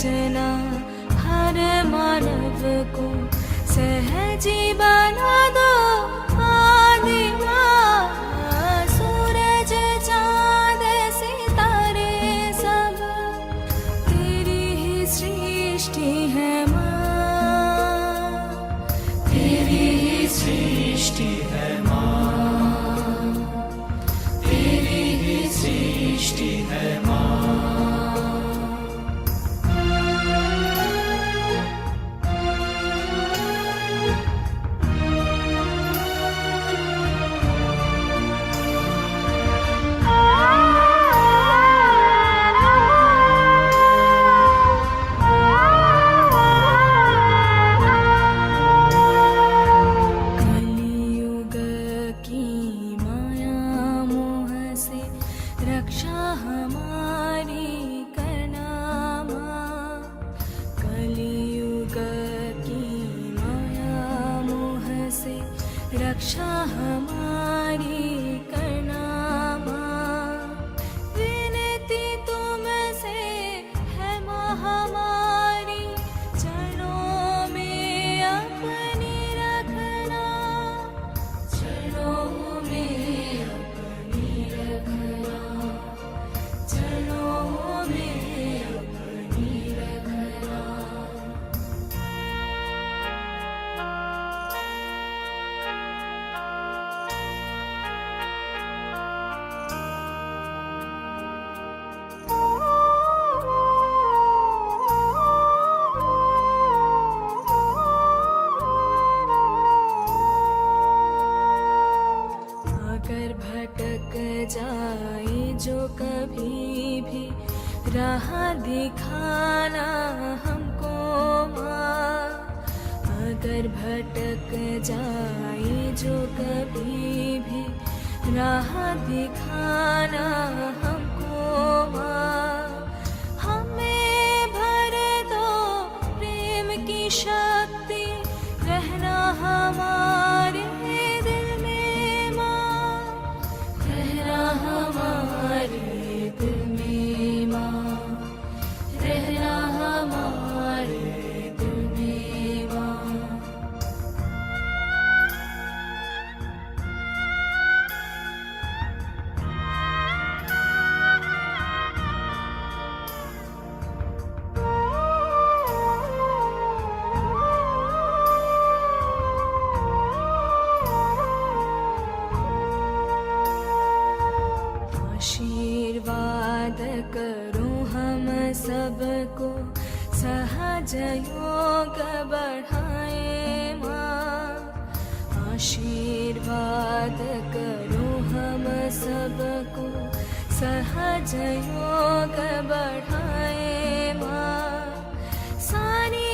रचना हर मानव को सहजी बना दो आदि माँ। सूरज चाँद सितारे सब तेरी ही सृष्टि है माँ, तेरी ही सृष्टि है माँ, तेरी ही सृष्टि है माँ। रक्षा हमारी करना माँ, कलियुग की माया मोह से रक्षा हमारी करना माँ। विनती तुमसे है माँ हमारी, चरणों में अपनी रखना, चरणों में अपनी रखना, चरणों में अपनी रखना। अगर भटक जाए जो कभी भी, राह दिखाना हमको माँ। अगर भटक जाए जो कभी भी, राह दिखाना हमको माँ। हमें भर दो प्रेम की शक्ति, रहना हमारे दिल में माँ, रहना हमारे दिल में माँ, रहना हमारे दिल में माँ। आशीर्वाद करो हम सबको, सहज योग बढ़ाए माँ। आशीर्वाद करो हम सबको, सहज योग बढ़ाए माँ। सारी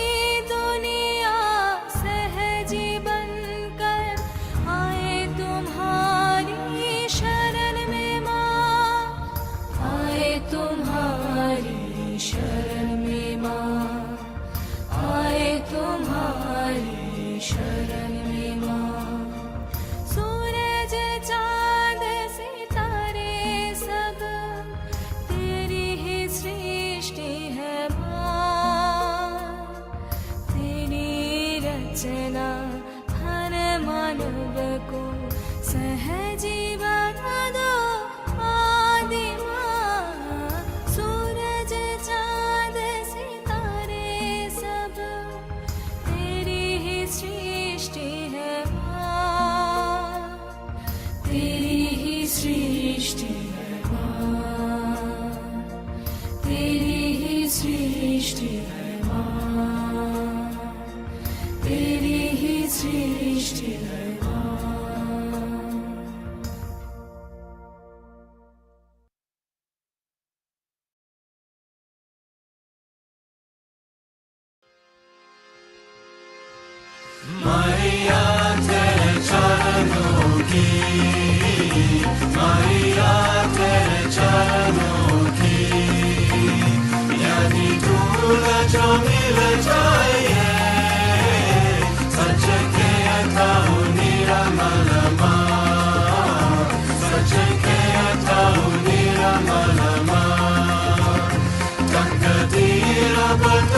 दुनिया सहजी बनकर आए तुम्हारी शरण में माँ, आए तुम्हारी शरण में माँ, आए तुम्हारी शरण में माँ। सूरज चाँद सितारे सब तेरी ही सृष्टि है माँ, तेरी रचना हर मानव को सहजी बना दो आदि माँ। सूरज चाँद सितारे सब तेरी ही सृष्टि है माँ, तेरी ही सृष्टि है माँ, तेरी ही सृष्टि है माँ, तेरी ही सृष्टि है माँ। मैया तेरे चरणों की, मैया तेरे चरणों की, यदि धूल जो मिल जाए, सच के अथाहु निरमल माँ, सच के अथाहु निरमल माँ। गंगा तीर बन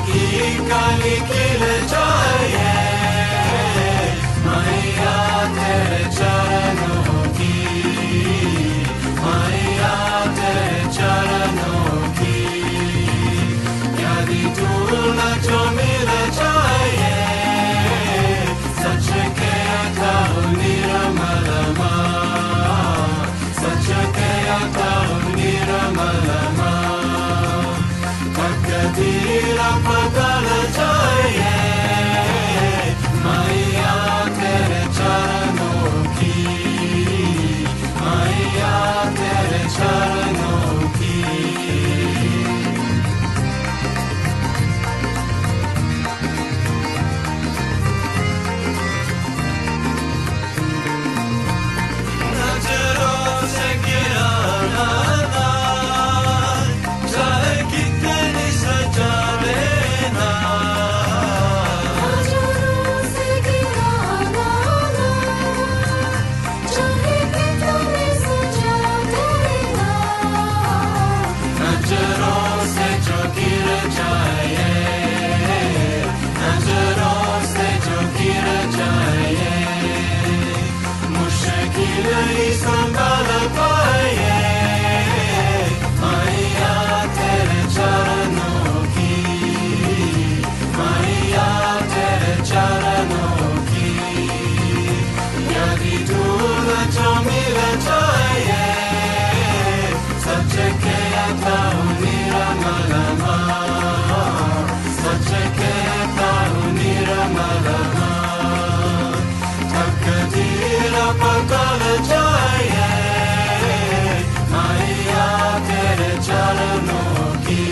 की काली खिल जाए मैया तेरे चरणों की मैया तेरे चरणों की यदि धूल जो मिल जाए सच के अथाह निर्मल सच के अथाह निर्मल तकदीर बदल जाए मैया तेरे चरणों की मैया तेरे चरणों की नजरों से गिराना चाहे कितनी सजा लेना नजरों से गिराना चाहे कितनी सजा देना नजरों से जो गिर जाए नजरों से जो गिर जाए मुश्किल ही संभाल पाए मैया तेरे चरणों की मैया तेरे चरणों की यदि धूल जो मिल जाए सच के अथाह निर्मल सच के अथाह निर्मल तकदीर बदल जाए मैया तेरे चरणों की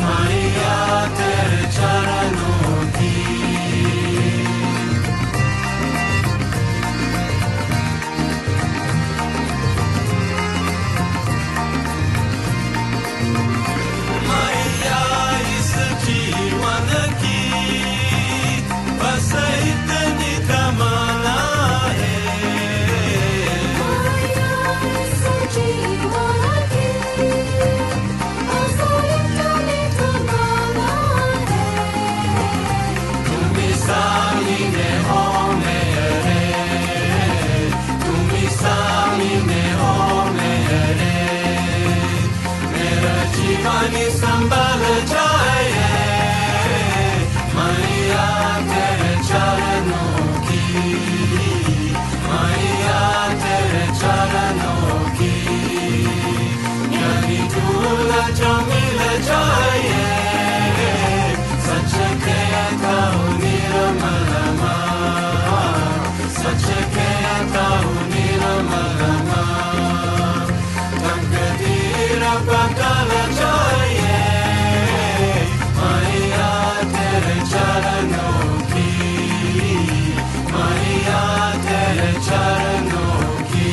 मैया तेरे चरणों की मैया इस जीवन की बस इतनी तमन्ना है मैया इस जीवन की असल इतनी तमन्ना है तुम सामने हो मेरे तुम सामने हो मेरे मेरा जीवन संभल जाए मैया तेरे चरणों की मैया तेरे चरणों की यदि धूल जो मिल जाए सच के अथाह निर्मल सच के अथाह निर्मल तकदीर बदल जाए मैया तेरे चरणों की मैया तेरे चरणों की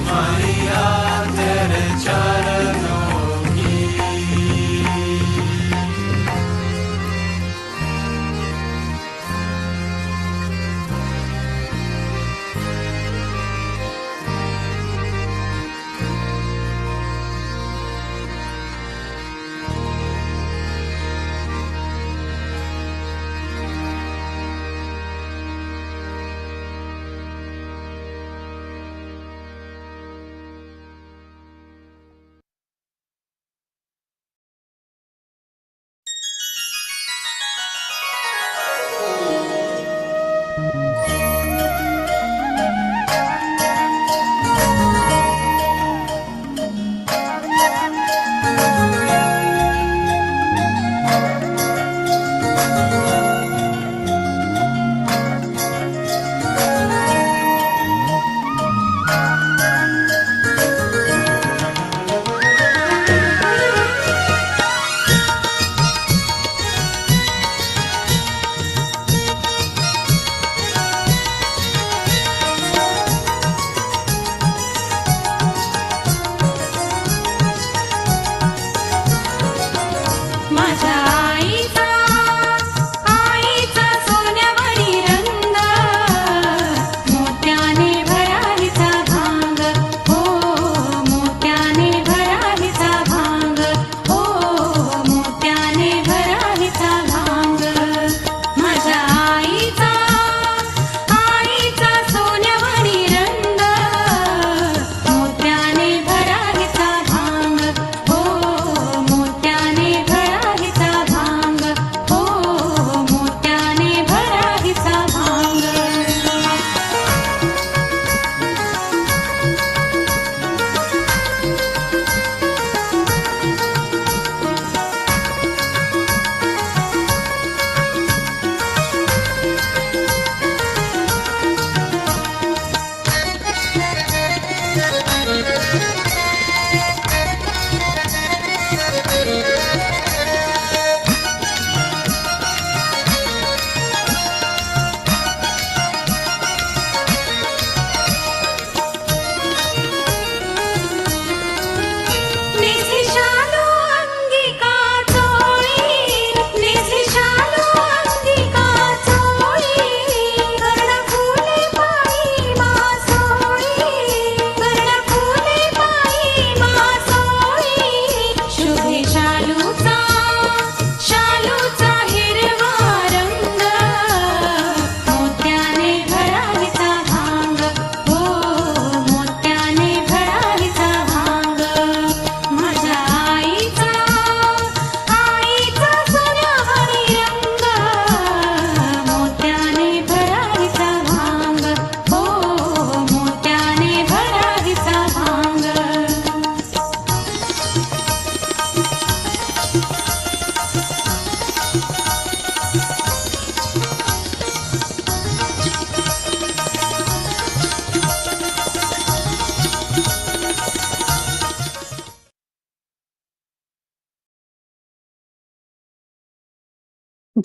मैया तेरे चरणों की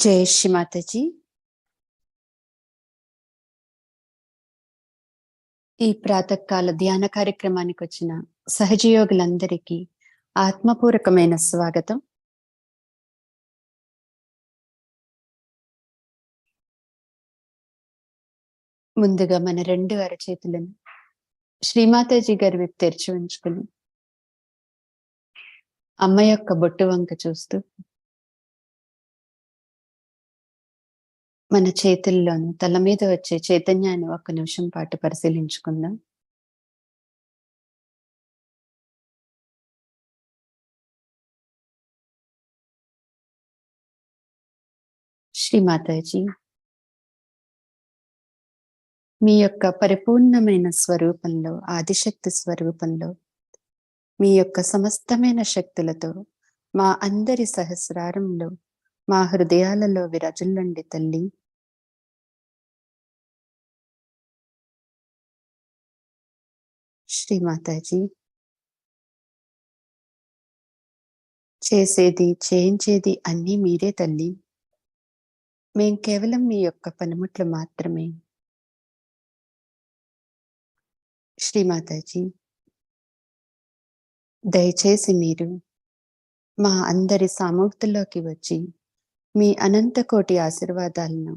జై శ్రీ మాతాజీ. ఈ ప్రాతకాల ధ్యాన కార్యక్రమానికి వచ్చిన సహజయోగులందరికీ ఆత్మపూర్వకమైన స్వాగతం. ముందుగా మన 2 అరచేతులను శ్రీమాతాజీ గారి వైపు తెరిచి ఉంచుకుని అమ్మ యొక్క బొట్టు వంక చూస్తూ మన చేతుల్లోని తల మీద వచ్చే చైతన్యాన్ని 1 నిమిషం పాటు పరిశీలించుకుందాం. శ్రీమాతాజీ, మీ యొక్క పరిపూర్ణమైన స్వరూపంలో, ఆదిశక్తి స్వరూపంలో మీ యొక్క సమస్తమైన శక్తులతో మా అందరి సహస్రారంలో, మా హృదయాలలో విరజిల్లండి తల్లి. శ్రీమాతాజీ, చేసేది చేయించేది అన్నీ మీరే తల్లి. మేం కేవలం మీ యొక్క పనిముట్లు మాత్రమే. శ్రీమాతాజీ, దయచేసి మీరు మా అందరి సామూర్తిలోకి వచ్చి మీ అనంత కోటి ఆశీర్వాదాలను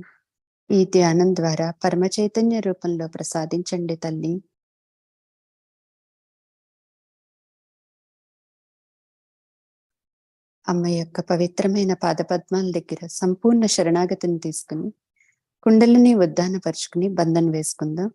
ఈ ధ్యానం ద్వారా పరమ చైతన్య రూపంలో ప్రసాదించండి తల్లి. అమ్మ యొక్క పవిత్రమైన పాదపద్మాల దగ్గర సంపూర్ణ శరణాగతిని తీసుకుని కుండలిని ఉద్దానపరుచుకుని బంధన వేసుకుందాం.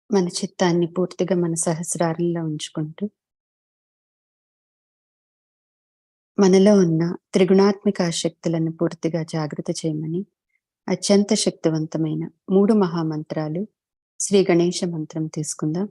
మన చిత్తాన్ని పూర్తిగా మన సహస్రారంలో ఉంచుకుంటూ మనలో ఉన్న త్రిగుణాత్మిక శక్తులను పూర్తిగా జాగృత చేయమని అత్యంత శక్తివంతమైన 3 మహామంత్రాలు శ్రీ గణేశ మంత్రం తీసుకుందాం.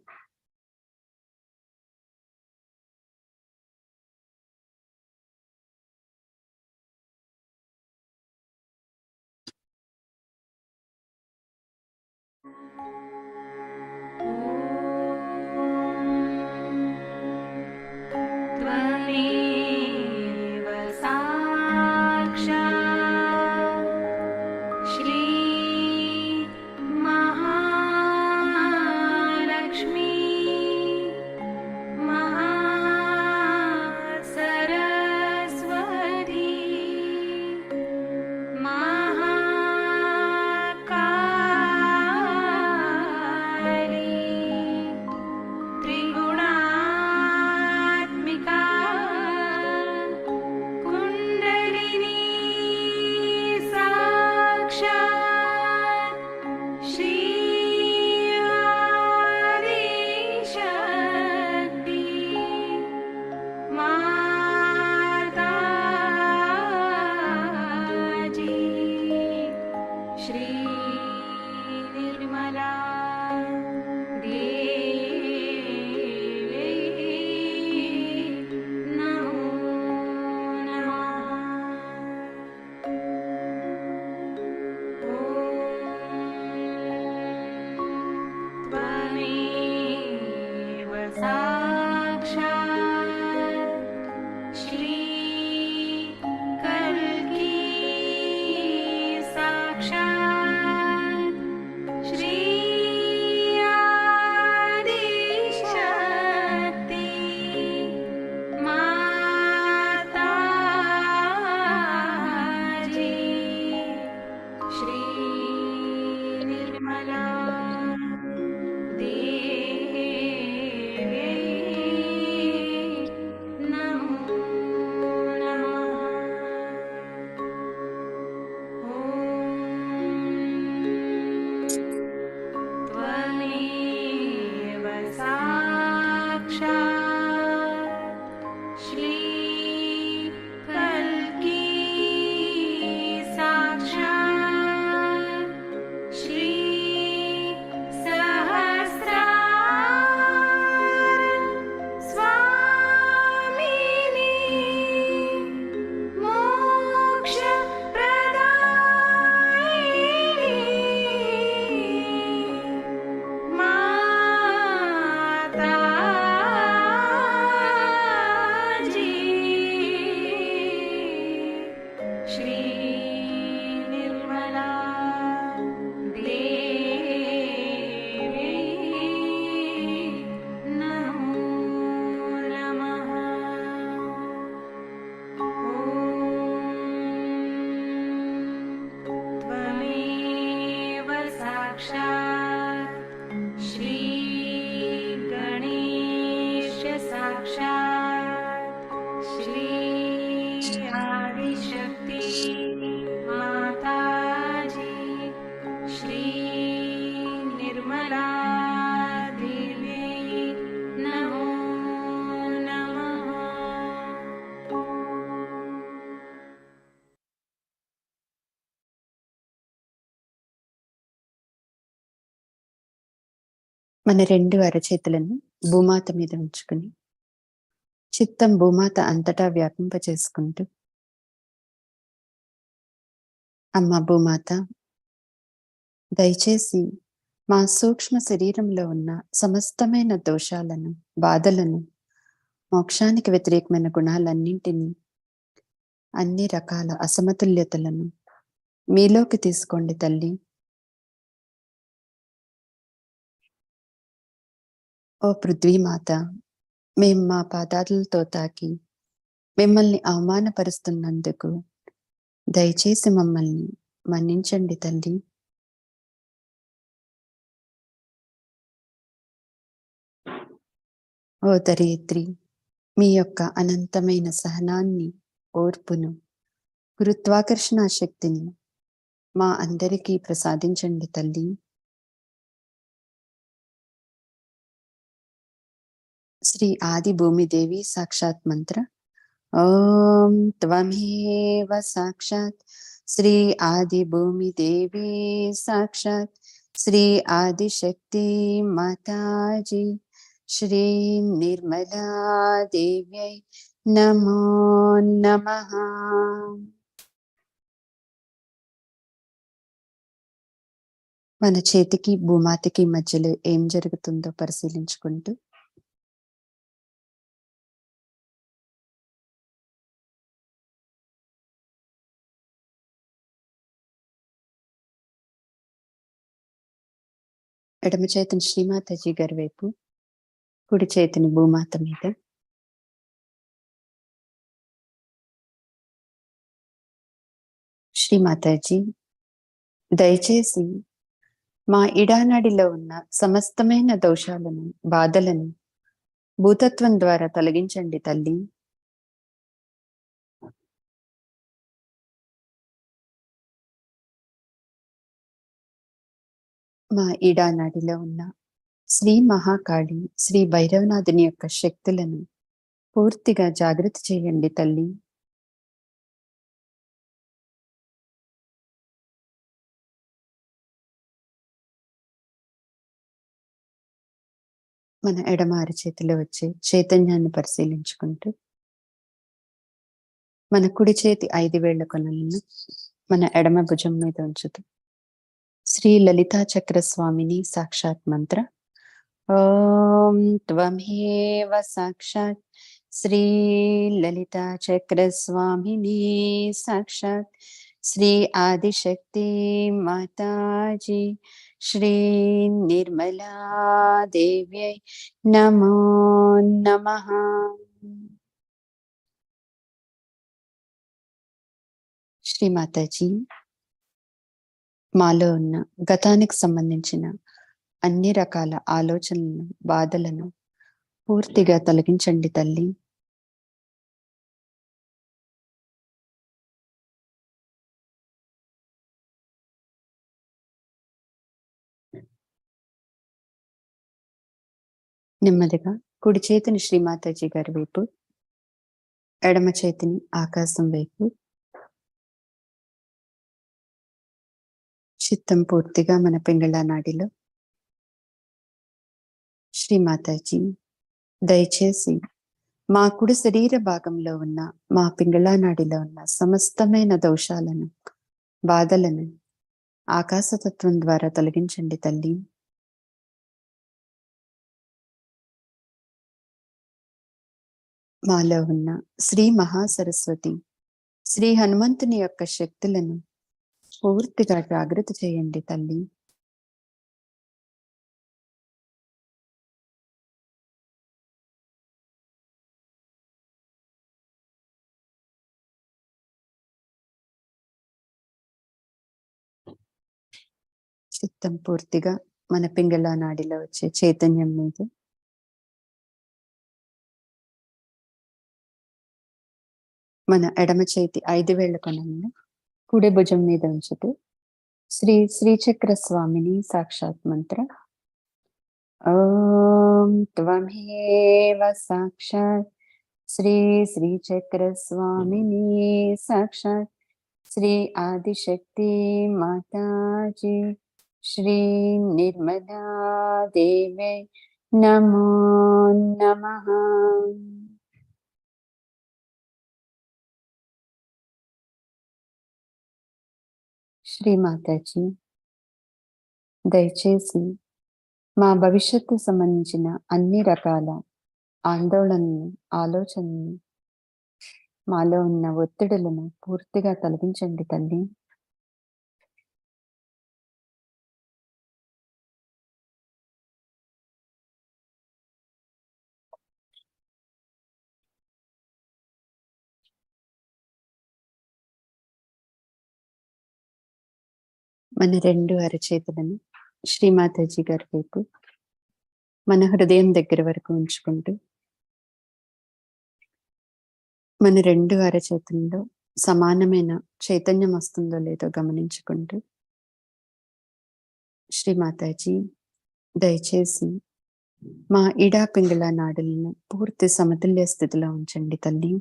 त्वमेव साक्षात् श्री महालक्ष्मी महासरस्वती महाकाली श्री निर्मला देवी नमो नमः। त्वमेव साक्षात् श्री गणेश साक्षात् श्री आदिशक्ति माताजी श्री निर्मला देवी नमो नमः। మన రెండు అరచేతులను భూమాత మీద ఉంచుకుని చిత్తం భూమాత అంతటా వ్యాపింపచేసుకుంటూ, అమ్మ భూమాత, దయచేసి మా సూక్ష్మ శరీరంలో ఉన్న సమస్తమైన దోషాలను, బాధలను, మోక్షానికి వ్యతిరేకమైన గుణాలన్నింటినీ, అన్ని రకాల అసమతుల్యతలను మీలోకి తీసుకోండి తల్లి. ఓ పృథ్వీమాత, మేం మా పాదాలతో తాకి మిమ్మల్ని అవమానపరుస్తున్నందుకు దయచేసి మమ్మల్ని మన్నించండి తల్లి. ఓ ధరిత్రి, మీ యొక్క అనంతమైన సహనాన్ని, ఓర్పును, గురుత్వాకర్షణ శక్తిని మా అందరికీ ప్రసాదించండి తల్లి. శ్రీ ఆది భూమిదేవి సాక్షాత్ మంత్ర ఓం త్వమేవ సాక్షాత్ శ్రీ ఆది భూమిదేవి సాక్షాత్ శ్రీ ఆదిశక్తి మాతాజీ శ్రీ నిర్మలా దేవ్యై నమో నమః. మన చేతికి భూమాతకి మధ్యలో ఏం జరుగుతుందో పరిశీలించుకుంటూ ఎడమ చేతిని శ్రీమాతాజీ గారి వైపు, కుడి చేతిని భూమాత మీద, శ్రీమాతాజీ దయచేసి మా ఇడానాడిలో ఉన్న సమస్తమైన దోషాలను, బాధలను భూతత్వం ద్వారా తొలగించండి తల్లి. మా ఈడానాడిలో ఉన్న శ్రీ మహాకాళి, శ్రీ భైరవనాథుని యొక్క శక్తులను పూర్తిగా జాగృతి చేయండి తల్లి. మన ఎడమ అరచేతిలో వచ్చే చైతన్యాన్ని పరిశీలించుకుంటూ మన కుడి చేతి 5 వేళ్ల కొనలను మన ఎడమ భుజం మీద ఉంచుతూ శ్రీ లలితా చక్ర స్వామిని సాక్షాత్ మంత్ర ఓం త్వమేవ సాక్షాత్ శ్రీ లలితా చక్ర స్వామిని సాక్షాత్ శ్రీ ఆదిశక్తి మాతాజీ శ్రీ నిర్మలా దేవ్యై నమో నమః. శ్రీమాతాజీ, మాలో ఉన్న గతానికి సంబంధించిన అన్ని రకాల ఆలోచనలను, బాధలను పూర్తిగా తొలగించండి తల్లి. నెమ్మదిగా కుడి చేతిని శ్రీమాతాజీ గారి వైపు, ఎడమ చేతిని ఆకాశం వైపు, చిత్తం పూర్తిగా మన పింగళ నాడిలో. శ్రీమాతాజీ దయచేసి మా కుడి శరీర భాగంలో ఉన్న మా పింగళ నాడిలో ఉన్న సమస్తమైన దోషాలను, బాధలను ఆకాశతత్వం ద్వారా తొలగించండి తల్లి. మాలో ఉన్న శ్రీ మహాసరస్వతి శ్రీ హనుమంతుని యొక్క శక్తులను పూర్తిగా జాగృత చేయండి తల్లి. చిత్తం పూర్తిగా మన పింగళ నాడిలో వచ్చే చైతన్యం మీద మన ఎడమ చేతి 5 వేళ్ల కొనలను కుడి భుజం మీద ఉంచుతూ శ్రీ శ్రీచక్ర స్వామిని సాక్షాత్ మంత్ర ఓం త్వమేవ సాక్షాత్ శ్రీ శ్రీచక్ర స్వామిని సాక్షాత్ శ్రీ ఆదిశక్తి మాతాజీ శ్రీ నిర్మలా దేవే నమో నమః. శ్రీ మాతాజీ, దయచేసి మా భవిష్యత్తు సంబంధించిన అన్ని రకాల ఆందోళనలు, ఆలోచనలు, మాలో ఉన్న ఒత్తిడులను పూర్తిగా తొలగించండి తల్లి. మన 2 అరచేతులను శ్రీమాతాజీ గారి వైపు మన హృదయం దగ్గర వరకు ఉంచుకుంటూ మన 2 అరచేతుల్లో సమానమైన చైతన్యం వస్తుందో లేదో గమనించుకుంటూ శ్రీమాతాజీ, దయచేసి మా ఇడా పింగళ నాడులను పూర్తి సమతుల్య స్థితిలో ఉంచండి తల్లి.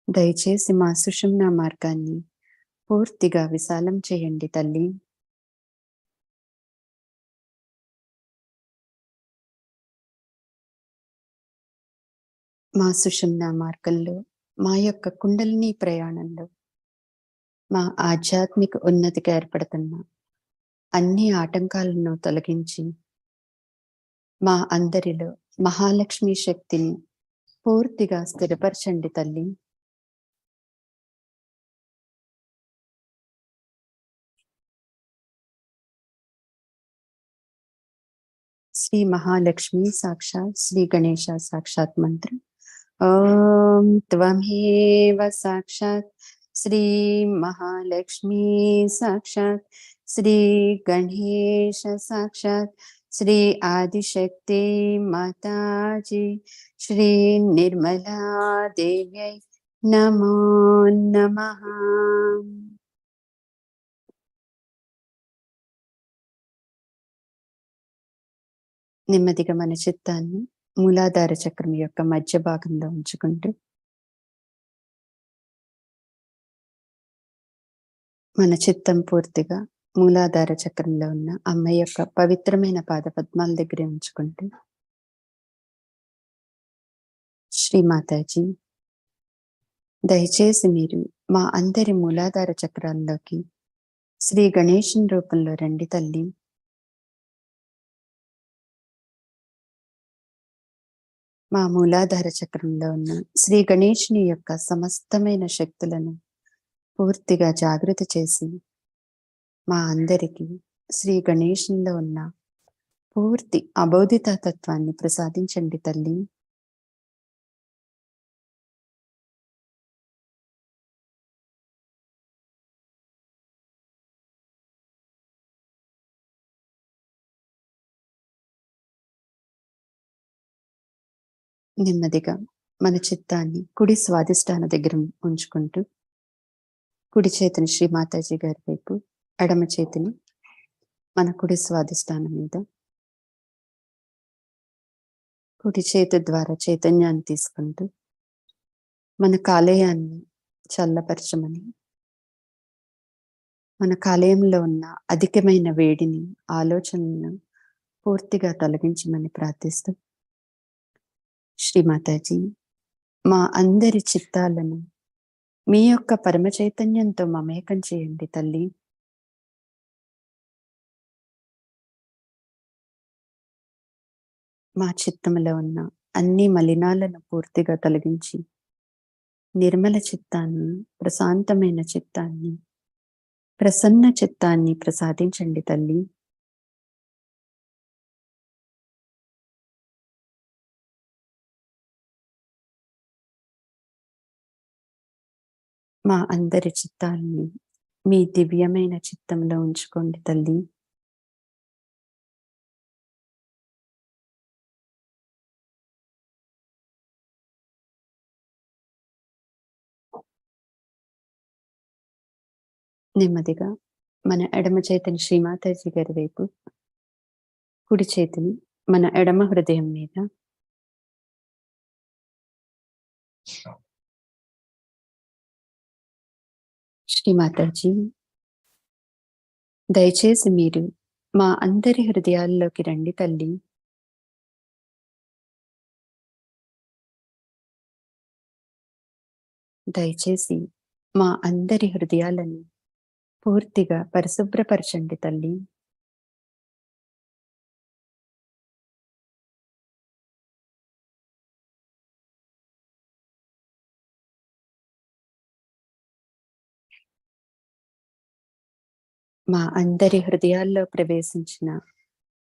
దయచేసి మా సుషుమ్న మార్గాన్ని పూర్తిగా విశాలం చేయండి తల్లి. మా సుషుమ్న మార్గంలో, మా యొక్క కుండలిని ప్రయాణంలో, మా ఆధ్యాత్మిక ఉన్నతికి ఏర్పడుతున్న అన్ని ఆటంకాలను తొలగించి మా అందరిలో మహాలక్ష్మి శక్తిని పూర్తిగా స్థిరపరచండి తల్లి. శ్రీ మహాలక్ష్మి సాక్షాత్ శ్రీ గణేశ సాక్షాత్ మంత్రం ఓం త్వమేవ సాక్షాత్ శ్రీ మహాలక్ష్మి సాక్షాత్ శ్రీ గణేశ సాక్షాత్ శ్రీ ఆదిశక్తి మాతాజీ శ్రీ నిర్మలా దేవ్యై నమో నమః. నెమ్మదిగా మన చిత్తాన్ని మూలాధార చక్రం యొక్క మధ్య భాగంలో ఉంచుకుంటూ మన చిత్తం పూర్తిగా మూలాధార చక్రంలో ఉన్న అమ్మ యొక్క పవిత్రమైన పాద పద్మాల దగ్గరే ఉంచుకుంటూ శ్రీమాతాజీ, దయచేసి మీరు మా అందరి మూలాధార చక్రాల్లోకి శ్రీ గణేశుని రూపంలో రండి తల్లి. మా మూలాధార చక్రంలో ఉన్న శ్రీ గణేశుని యొక్క సమస్తమైన శక్తులను పూర్తిగా జాగృత చేసి మా అందరికీ శ్రీ గణేశునిలో ఉన్న పూర్తి అబోధిత తత్వాన్ని ప్రసాదించండి తల్లి. నెమ్మదిగా మన చిత్తాన్ని కుడి స్వాదిష్టాన దగ్గర ఉంచుకుంటూ కుడి చేతిని శ్రీమాతాజీ గారి వైపు, ఎడమ చేతిని మన కుడి స్వాదిష్టానం మీద, కుడి చేతి ద్వారా చైతన్యాన్ని తీసుకుంటూ మన కాలేయాన్ని చల్లపరచమని, మన కాలేయంలో ఉన్న అధికమైన వేడిని, ఆలోచనలను పూర్తిగా తొలగించమని ప్రార్థిస్తూ శ్రీమాతాజీ, మా అందరి చిత్తాలను మీ యొక్క పరమ చైతన్యంతో మమేకం చేయండి తల్లి. మా చిత్తములో ఉన్న అన్ని మలినాలను పూర్తిగా తొలగించి నిర్మల చిత్తాన్ని, ప్రశాంతమైన చిత్తాన్ని, ప్రసన్న చిత్తాన్ని ప్రసాదించండి తల్లి. మా అందరి చిత్తాన్ని మీ దివ్యమైన చిత్తంలో ఉంచుకోండి తల్లి. నెమ్మదిగా మన ఎడమ చేతిని శ్రీమాతాజీ గారి వైపు, కుడి చేతిని మన ఎడమ హృదయం మీద, శ్రీమాతాజీ దయచేసి మీరు మా అందరి హృదయాల్లోకి రండి తల్లి. దయచేసి మా అందరి హృదయాలను పూర్తిగా పరిశుభ్రపరచండి తల్లి. మా అందరి హృదయాల్లో ప్రవేశించిన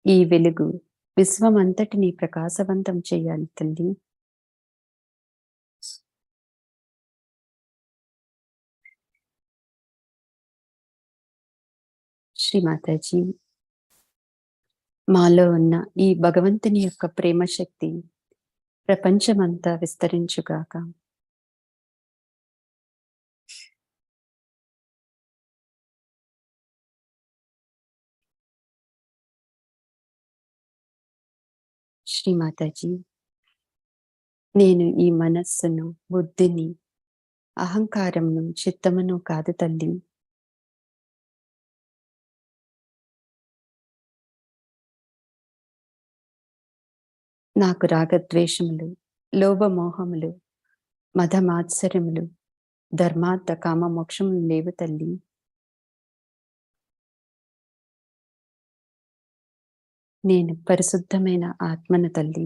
ఈ వెలుగు విశ్వమంతటిని ప్రకాశవంతం చేయాలి తల్లి. శ్రీమాతాజీ మాలో ఉన్న ఈ భగవంతుని యొక్క ప్రేమ శక్తి ప్రపంచమంతా విస్తరించుగాక. శ్రీమాతాజీ నేను ఈ మనస్సును, బుద్ధిని, అహంకారమును, చిత్తమును కాదు తల్లి. నాకు రాగద్వేషములు, లోభమోహములు, మదమాత్సర్యములు, ధర్మార్థ కామ మోక్షములు లేవు తల్లి. నేను పరిశుద్ధమైన ఆత్మను తల్లి.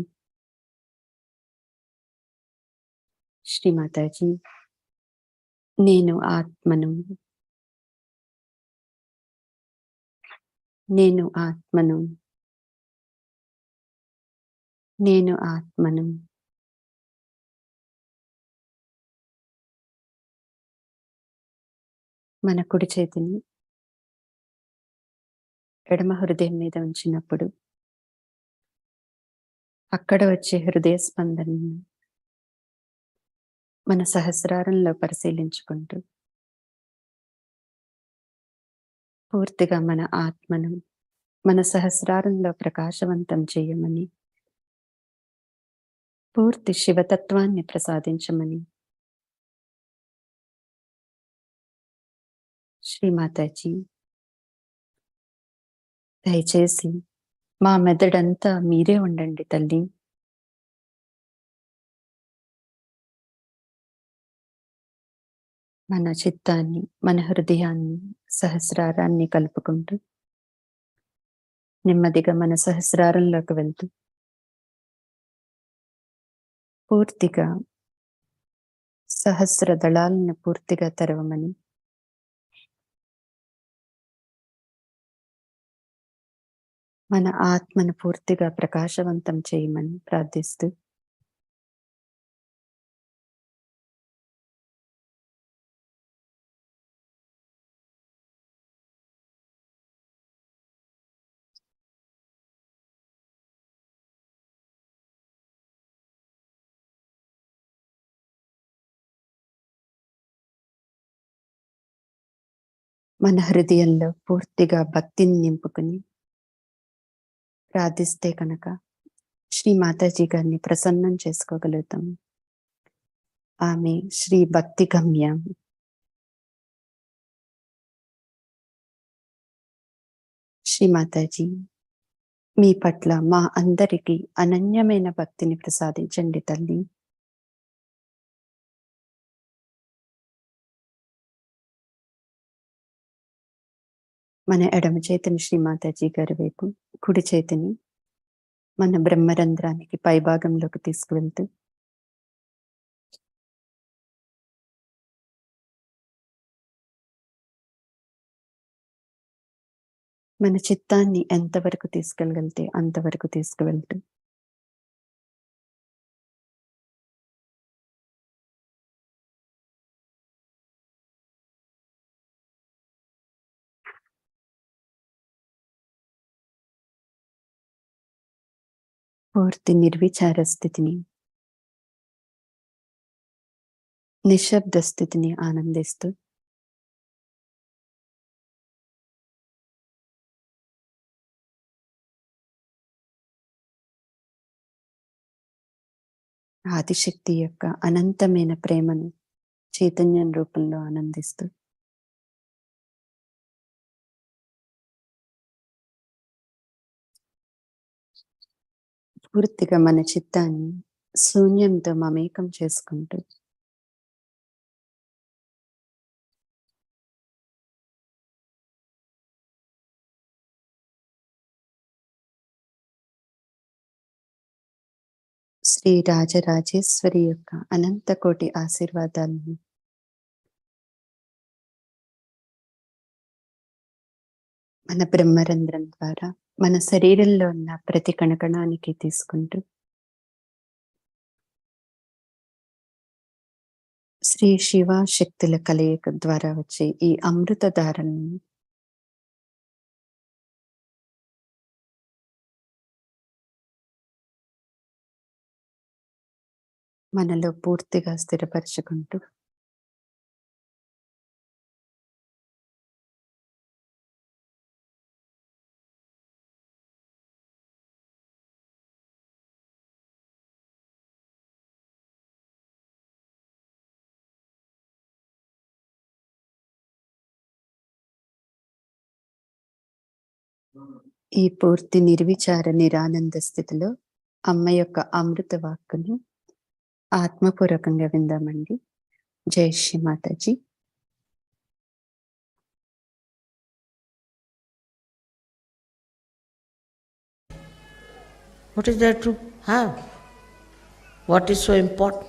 శ్రీమాతాజీ నేను ఆత్మను, నేను ఆత్మను, నేను ఆత్మను. మన కుడి చేతిని ఎడమ హృదయం మీద ఉంచినప్పుడు అక్కడ వచ్చే హృదయ స్పందనను మన సహస్రారంలో పరిశీలించుకుంటూ పూర్తిగా మన ఆత్మను మన సహస్రారంలో ప్రకాశవంతం చేయమని, పూర్తి శివతత్వాన్ని ప్రసాదించమని శ్రీమాతాజీ దయచేసి మా మెదడంతా మీరే ఉండండి తల్లి. మన చిత్తాన్ని, మన హృదయాన్ని, సహస్రారాన్ని కలుపుకుంటూ నెమ్మదిగా మన సహస్రారంలోకి వెళ్తూ పూర్తిగా సహస్ర దళాలను పూర్తిగా తెరవమని, మన ఆత్మను పూర్తిగా ప్రకాశవంతం చేయమని ప్రార్థిస్తూ మన హృదయంలో పూర్తిగా భక్తిని నింపుకుని ప్రార్థిస్తే కనుక శ్రీ మాతాజీ గారిని ప్రసన్నం చేసుకోగలుగుతాం. ఆమె శ్రీ భక్తి గమ్య. శ్రీ మాతాజీ మీ పట్ల మా అందరికీ అనన్యమైన భక్తిని ప్రసాదించండి తల్లి. మన ఎడమ చేతిని శ్రీ మాతాజీ గారి వైపు, కుడి చేతిని మన బ్రహ్మరంధ్రానికి పైభాగంలోకి తీసుకువెళ్తూ మన చిత్తాన్ని ఎంతవరకు తీసుకెళ్ళగలిగితే అంతవరకు తీసుకువెళ్తూ పూర్తి నిర్విచార స్థితిని, నిశ్శబ్ద స్థితిని ఆనందిస్తూ ఆదిశక్తి యొక్క అనంతమైన ప్రేమను చైతన్యం రూపంలో ఆనందిస్తూ పూర్తిగా మన చిత్తాన్ని శూన్యంతో మమేకం చేసుకుంటూ శ్రీ రాజరాజేశ్వరి యొక్క అనంత కోటి ఆశీర్వాదాలను మన బ్రహ్మరంధ్రం ద్వారా మన శరీరంలో ఉన్న ప్రతి కణకణానికి తీసుకుంటూ శ్రీ శివ శక్తుల కలయిక ద్వారా వచ్చే ఈ అమృత ధారలను మనలో పూర్తిగా స్థిరపరచుకుంటూ ఈ పూర్తి నిర్విచార నిరానంద స్థితిలో అమ్మ యొక్క అమృత వాక్కును ఆత్మపూర్వకంగా విందామండి. జై Shri Mataji. What is there to have? What is so important?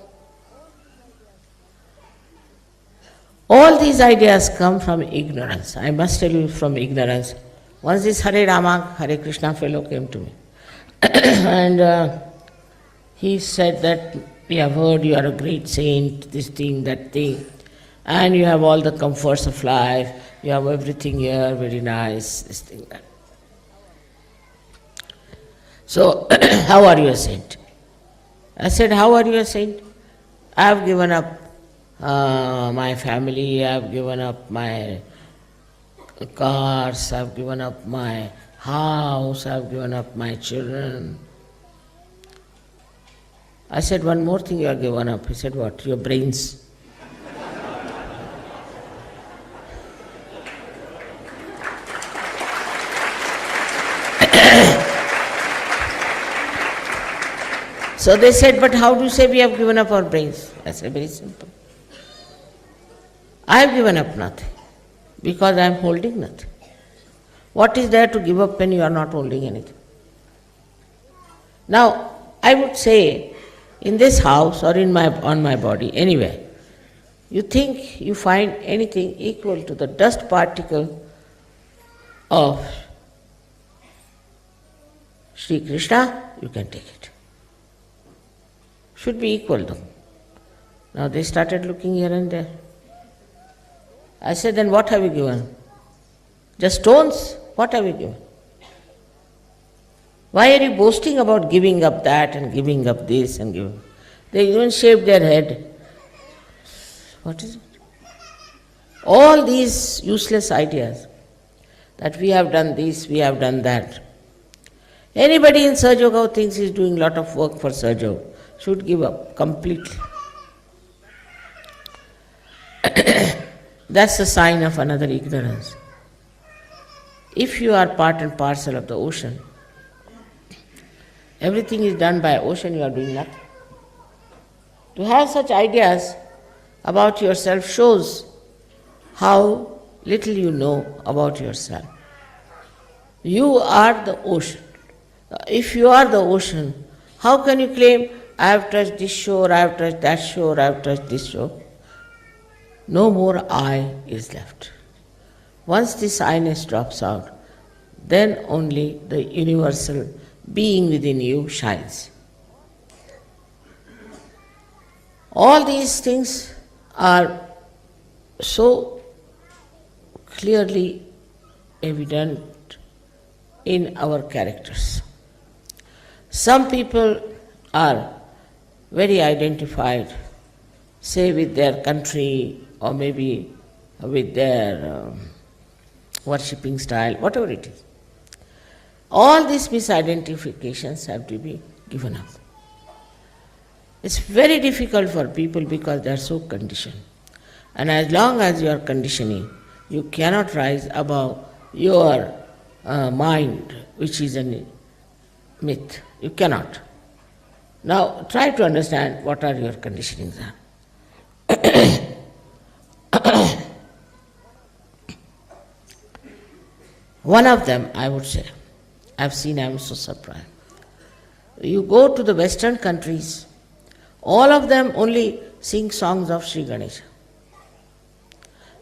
All these ideas come from ignorance. I must tell you, from ignorance. Once this Hare Rama, Hare Krishna fellow came to me and he said that we have heard you are a great saint, this thing, that thing, and you have all the comforts of life, you have everything here, very nice, this thing, that. So, how are you a saint? I said, how are you a saint? I have given up my family, I have given up my cars, I have given up my house, I have given up my children. I said, one more thing you have given up. He said, what? Your brains. So they said, but how do you say we have given up our brains? I said, very simple. I have given up nothing because I am holding nothing. What is there to give up when you are not holding anything? Now, I would say, in this house or on my body, anywhere, you think you find anything equal to the dust particle of Sri Krishna, you can take it. Should be equal to. Now they started looking here and there. I said, then what have you given? Just stones? What have you given? Why are you boasting about giving up that and giving up this and giving? They even shaved their head. What is it? All these useless ideas that we have done this, we have done that. Anybody in Sahaja Yoga who thinks he is doing a lot of work for Sahaja Yoga should give up completely. That's a sign of another ignorance. If you are part and parcel of the ocean, everything is done by ocean, you are doing nothing. To have such ideas about yourself shows how little you know about yourself. You are the ocean. If you are the ocean, how can you claim, I have touched this shore, I have touched that shore, I have touched this shore? No more I is left. Once this I-ness drops out, then only the universal being within you shines. All these things are so clearly evident in our characters. Some people are very identified, say with their country or maybe with their worshipping style, whatever it is. All these misidentifications have to be given up. It's very difficult for people because they are so conditioned. And as long as you are conditioning, you cannot rise above your mind, which is a myth. You cannot. Now try to understand what are your conditionings are. One of them, I would say, I've seen, I'm so surprised. You go to the Western countries, all of them only sing songs of Sri Ganesha.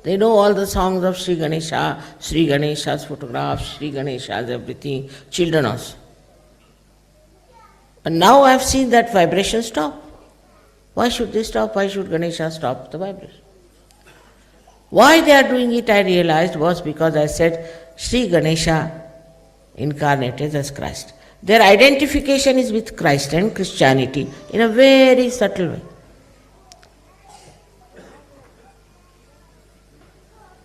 They know all the songs of Sri Ganesha, Sri Ganesha's photographs, Sri Ganesha's everything, children also. And now I have seen that vibration stop. Why should they stop? Why should Ganesha stop the vibration? Why they are doing it, I realized, was because I said Sri Ganesha incarnated as Christ. Their identification is with Christ and Christianity in a very subtle way.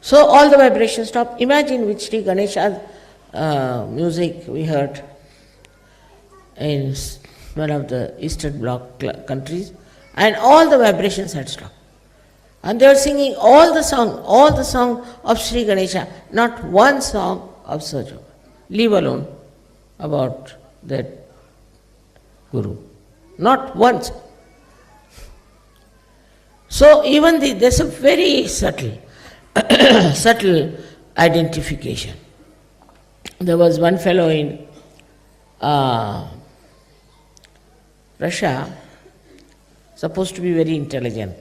So all the vibrations stop. Imagine with Sri Ganesha's music we heard in one of the Eastern Bloc countries, and all the vibrations had stopped. And they were singing all the song of Sri Ganesha, not one song of Sahaja. Leave alone about that Guru. Not once. So even there's a very subtle identification. There was one fellow in Russia, supposed to be very intelligent.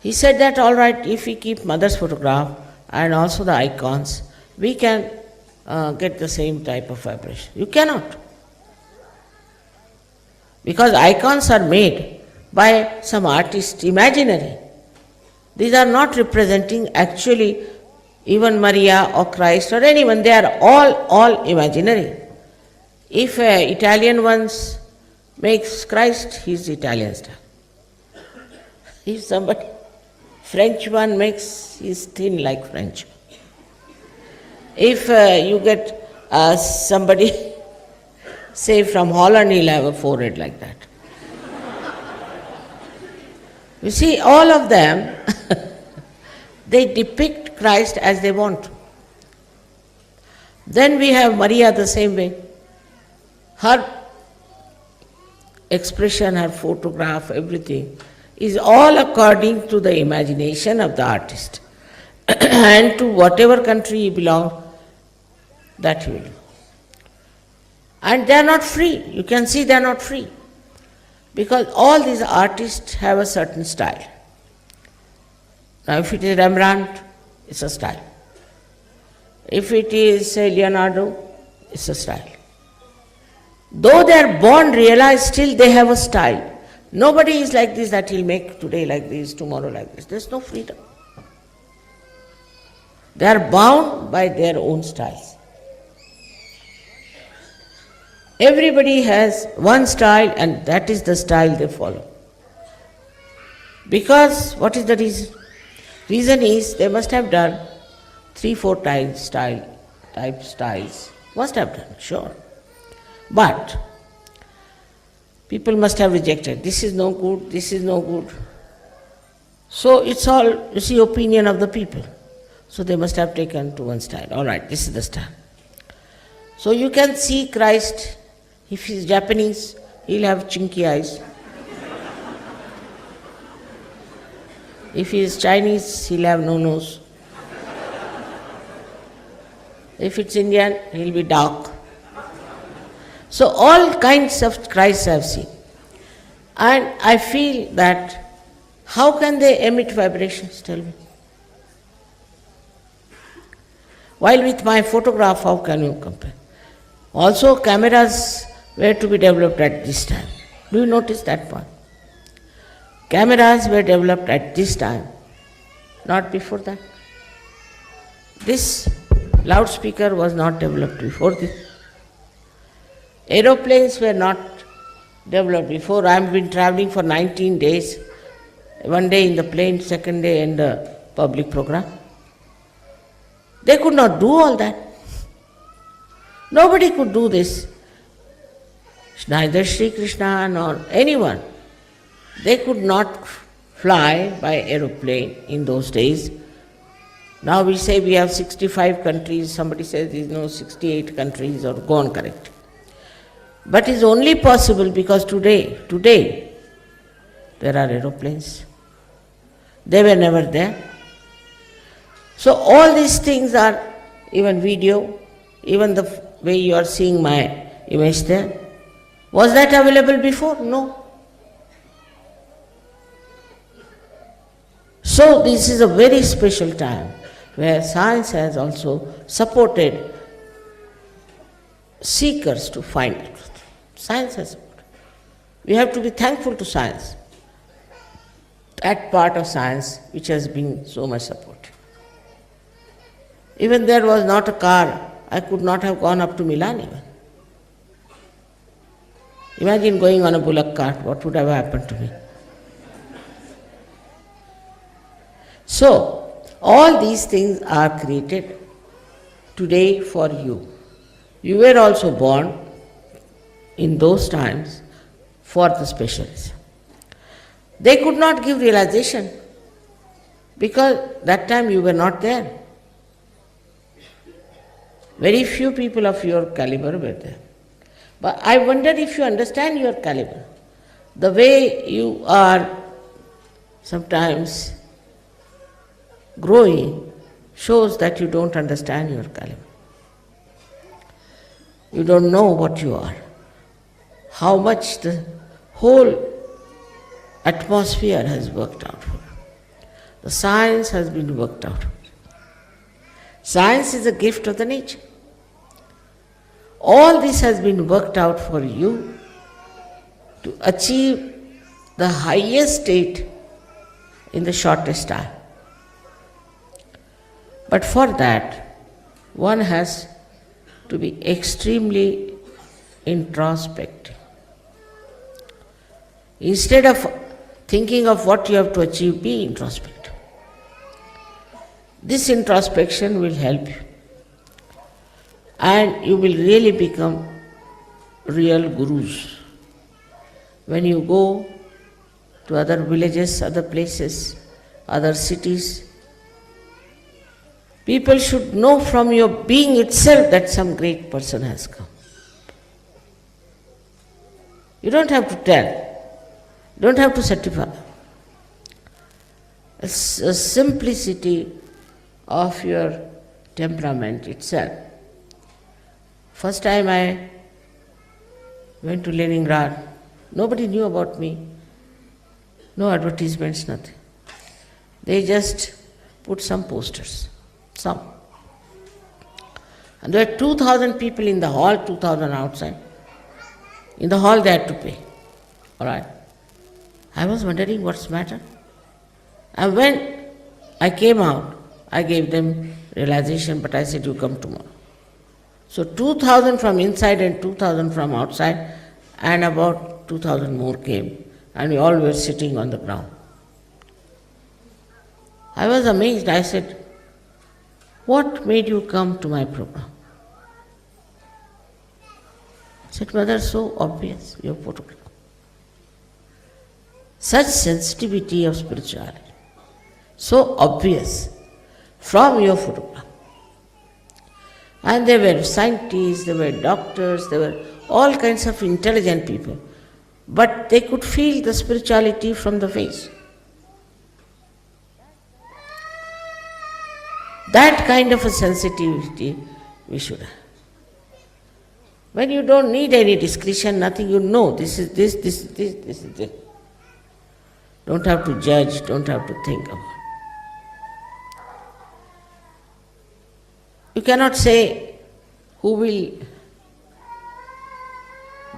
He said that, all right, if we keep mother's photograph and also the icons, we can get the same type of vibration. You cannot. Because icons are made by some artist, imaginary. These are not representing actually even Maria or Christ or anyone. They are all imaginary. If Italian ones makes Christ, he is Italian style. If somebody French one makes, he is thin like French. If you get somebody, say from Holland, he'll have a forehead like that. You see, all of them, they depict Christ as they want. Then we have Maria the same way. Her expression, her photograph, everything is all according to the imagination of the artist. And to whatever country he belongs, that he will do. And they are not free. You can see they are not free. Because all these artists have a certain style. Now if it is Rembrandt, it's a style. If it is, say, Leonardo, it's a style. Though they are born realized, still they have a style. Nobody is like this, that he'll make today like this, tomorrow like this. There's no freedom. They are bound by their own styles. Everybody has one style, and that is the style they follow. Because, what is the reason? Reason is they must have done 3-4 type styles. Must have done, sure. But people must have rejected. This is no good, this is no good. So it's all, you see, opinion of the people. So they must have taken to one style. All right, this is the style. So you can see Christ, if he's Japanese, he'll have chinky eyes. If he is Chinese, he'll have no nose. If it's Indian, he'll be dark. So all kinds of Christs I have seen. And I feel that how can they emit vibrations, tell me? While with my photograph, how can you compare? Also, cameras were to be developed at this time. Do you notice that one? Cameras were developed at this time, not before that. This loudspeaker was not developed before this. Aeroplanes were not developed before. I have been traveling for 19 days, one day in the plane, second day in the public program. They could not do all that. Nobody could do this. Neither Sri Krishna nor anyone. They could not fly by aeroplane in those days. Now we say we have 65 countries, somebody says there is no 68 countries, or go on correct. But it's only possible because today, there are aeroplanes. They were never there. So all these things are, even video, even the way you are seeing my image there, was that available before? No. So this is a very special time where science has also supported seekers to find the truth. Science has supported. We have to be thankful to science, that part of science which has been so much supported. Even there was not a car, I could not have gone up to Milan even. Imagine going on a bullock cart, what would have happened to me? So, all these things are created today for you. You were also born in those times for the specials. They could not give realization because that time you were not there. Very few people of your caliber were there. But I wonder if you understand your caliber. The way you are sometimes growing shows that you don't understand your caliber. You don't know what you are, how much the whole atmosphere has worked out for you. The science has been worked out. Science is a gift of the nature. All this has been worked out for you to achieve the highest state in the shortest time. But for that, one has to be extremely introspective. Instead of thinking of what you have to achieve, be introspective. This introspection will help you, and you will really become real gurus. When you go to other villages, other places, other cities, people should know from your being itself that some great person has come. You don't have to tell, you don't have to certify. A simplicity of your temperament itself. First time I went to Leningrad, nobody knew about me. No advertisements, nothing. They just put some posters, some. And there were 2,000 people in the hall, 2,000 outside. In the hall they had to pay. All right. I was wondering what's the matter. And when I came out, I gave them realization, but I said, you come tomorrow. So 2,000 from inside and 2,000 from outside, and about 2,000 more came, and we all were sitting on the ground. I was amazed. I said, what made you come to my program? I said, Mother, so obvious, your photograph. Such sensitivity of spirituality, so obvious from your photograph. And there were scientists, there were doctors, there were all kinds of intelligent people, but they could feel the spirituality from the face. That kind of a sensitivity we should have. When you don't need any discretion, nothing, you know this is this, this is this, this is this. Don't have to judge, don't have to think about it. You cannot say who will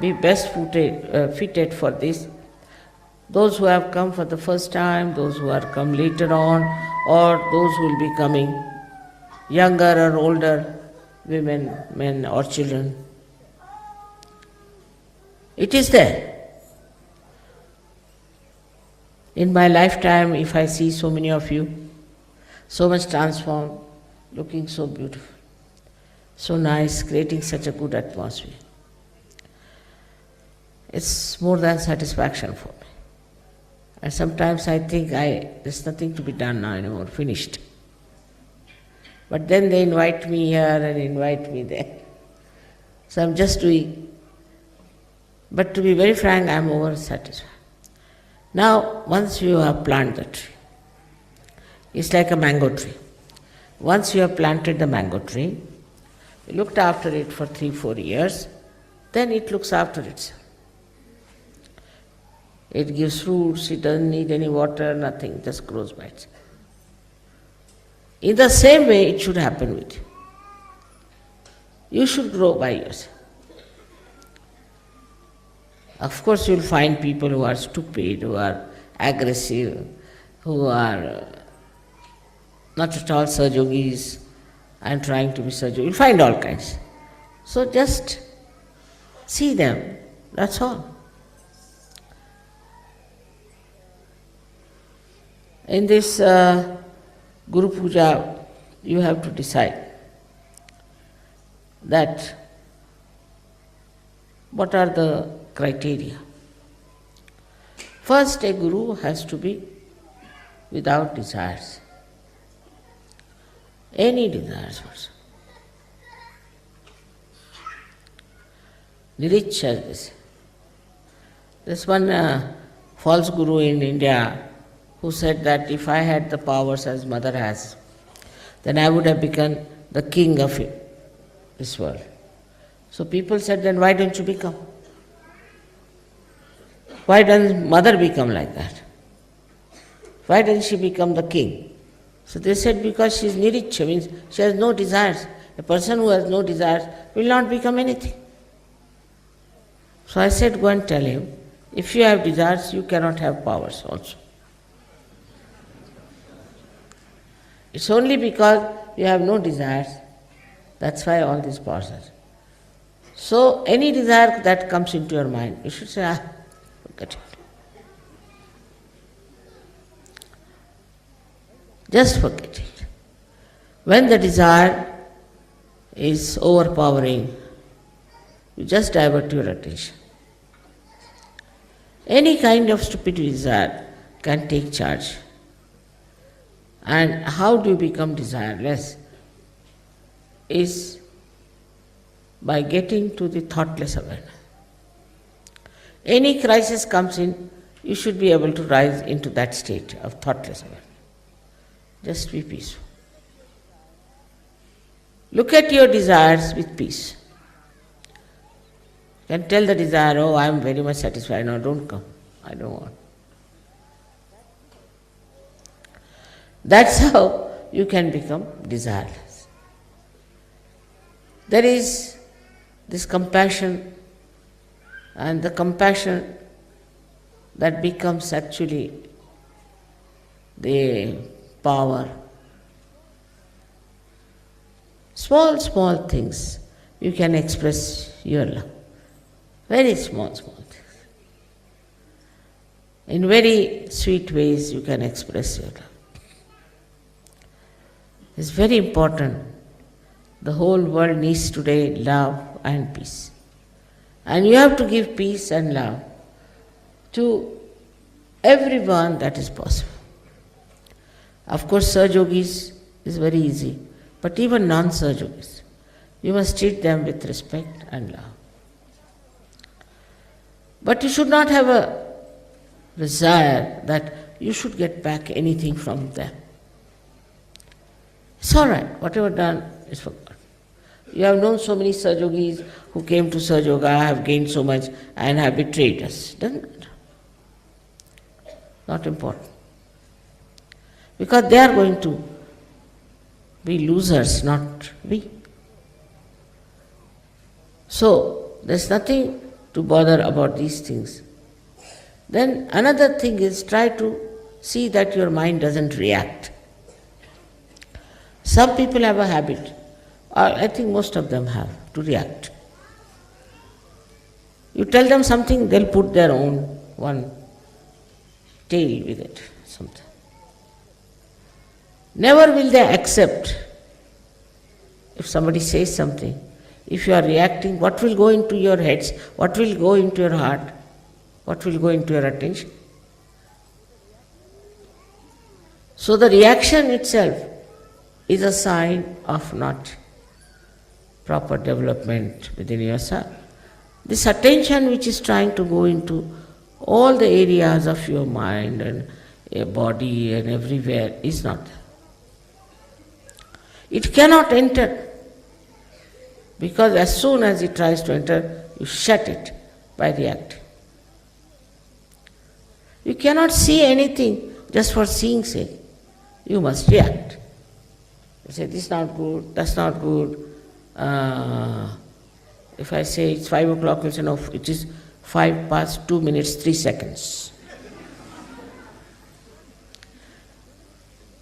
be best fitted for this. Those who have come for the first time, those who are come later on, or those who will be coming younger or older, women, men or children. It is there. In my lifetime, if I see so many of you, so much transformed, looking so beautiful, so nice, creating such a good atmosphere, it's more than satisfaction for me. And sometimes I think there's nothing to be done now anymore, finished. But then they invite me here and invite me there. So I'm just doing. But to be very frank, I'm over-satisfied. Now, once you have planted the tree, it's like a mango tree. Once you have planted the mango tree, you looked after it for 3-4 years, then it looks after itself. It gives fruits, it doesn't need any water, nothing, just grows by itself. In the same way, it should happen with you. You should grow by yourself. Of course, you'll find people who are stupid, who are aggressive, who are not at all Sahajogis and trying to be Sahaja. You'll find all kinds. So just see them, that's all. In this Guru Puja, you have to decide that what are the criteria. First, a Guru has to be without desires. Any desires also. Niricha, this. There's one false Guru in India who said that if I had the powers as Mother has, then I would have become the king of this world. So people said, then why don't you become? Why doesn't Mother become like that? Why doesn't she become the king? So they said, because she is niricha, means she has no desires. A person who has no desires will not become anything. So I said, go and tell him, if you have desires, you cannot have powers also. It's only because you have no desires, that's why all these powers are. So any desire that comes into your mind, you should say, forget it. Just forget it. When the desire is overpowering, you just divert your attention. Any kind of stupid desire can take charge. And how do you become desireless? Is by getting to the thoughtless awareness. Any crisis comes in, you should be able to rise into that state of thoughtless awareness. Just be peaceful. Look at your desires with peace. You can tell the desire, oh, I am very much satisfied, now don't come, I don't want. That's how you can become desireless. There is this compassion, and the compassion that becomes actually the power. Small things you can express your love. Very small things. In very sweet ways you can express your love. It's very important. The whole world needs today love and peace. And you have to give peace and love to everyone that is possible. Of course, Sahajogis is very easy, but even non-Sahajogis, you must treat them with respect and love. But you should not have a desire that you should get back anything from them. It's all right, whatever done is forgotten. You have known so many Sajogis who came to Sajoga, have gained so much and have betrayed us. Doesn't matter. Not important. Because they are going to be losers, not we. So, there's nothing to bother about these things. Then another thing is try to see that your mind doesn't react. Some people have a habit, or I think most of them have, to react. You tell them something, they'll put their own one tail with it, something. Never will they accept if somebody says something. If you are reacting, what will go into your heads? What will go into your heart? What will go into your attention? So the reaction itself is a sign of not proper development within yourself. This attention which is trying to go into all the areas of your mind and your body and everywhere is not there. It cannot enter, because as soon as it tries to enter, you shut it by reacting. You cannot see anything just for seeing sake. You must react. You say, this is not good, that's not good. If I say it's 5 o'clock, you say, no, it is 5 past 2 minutes, 3 seconds.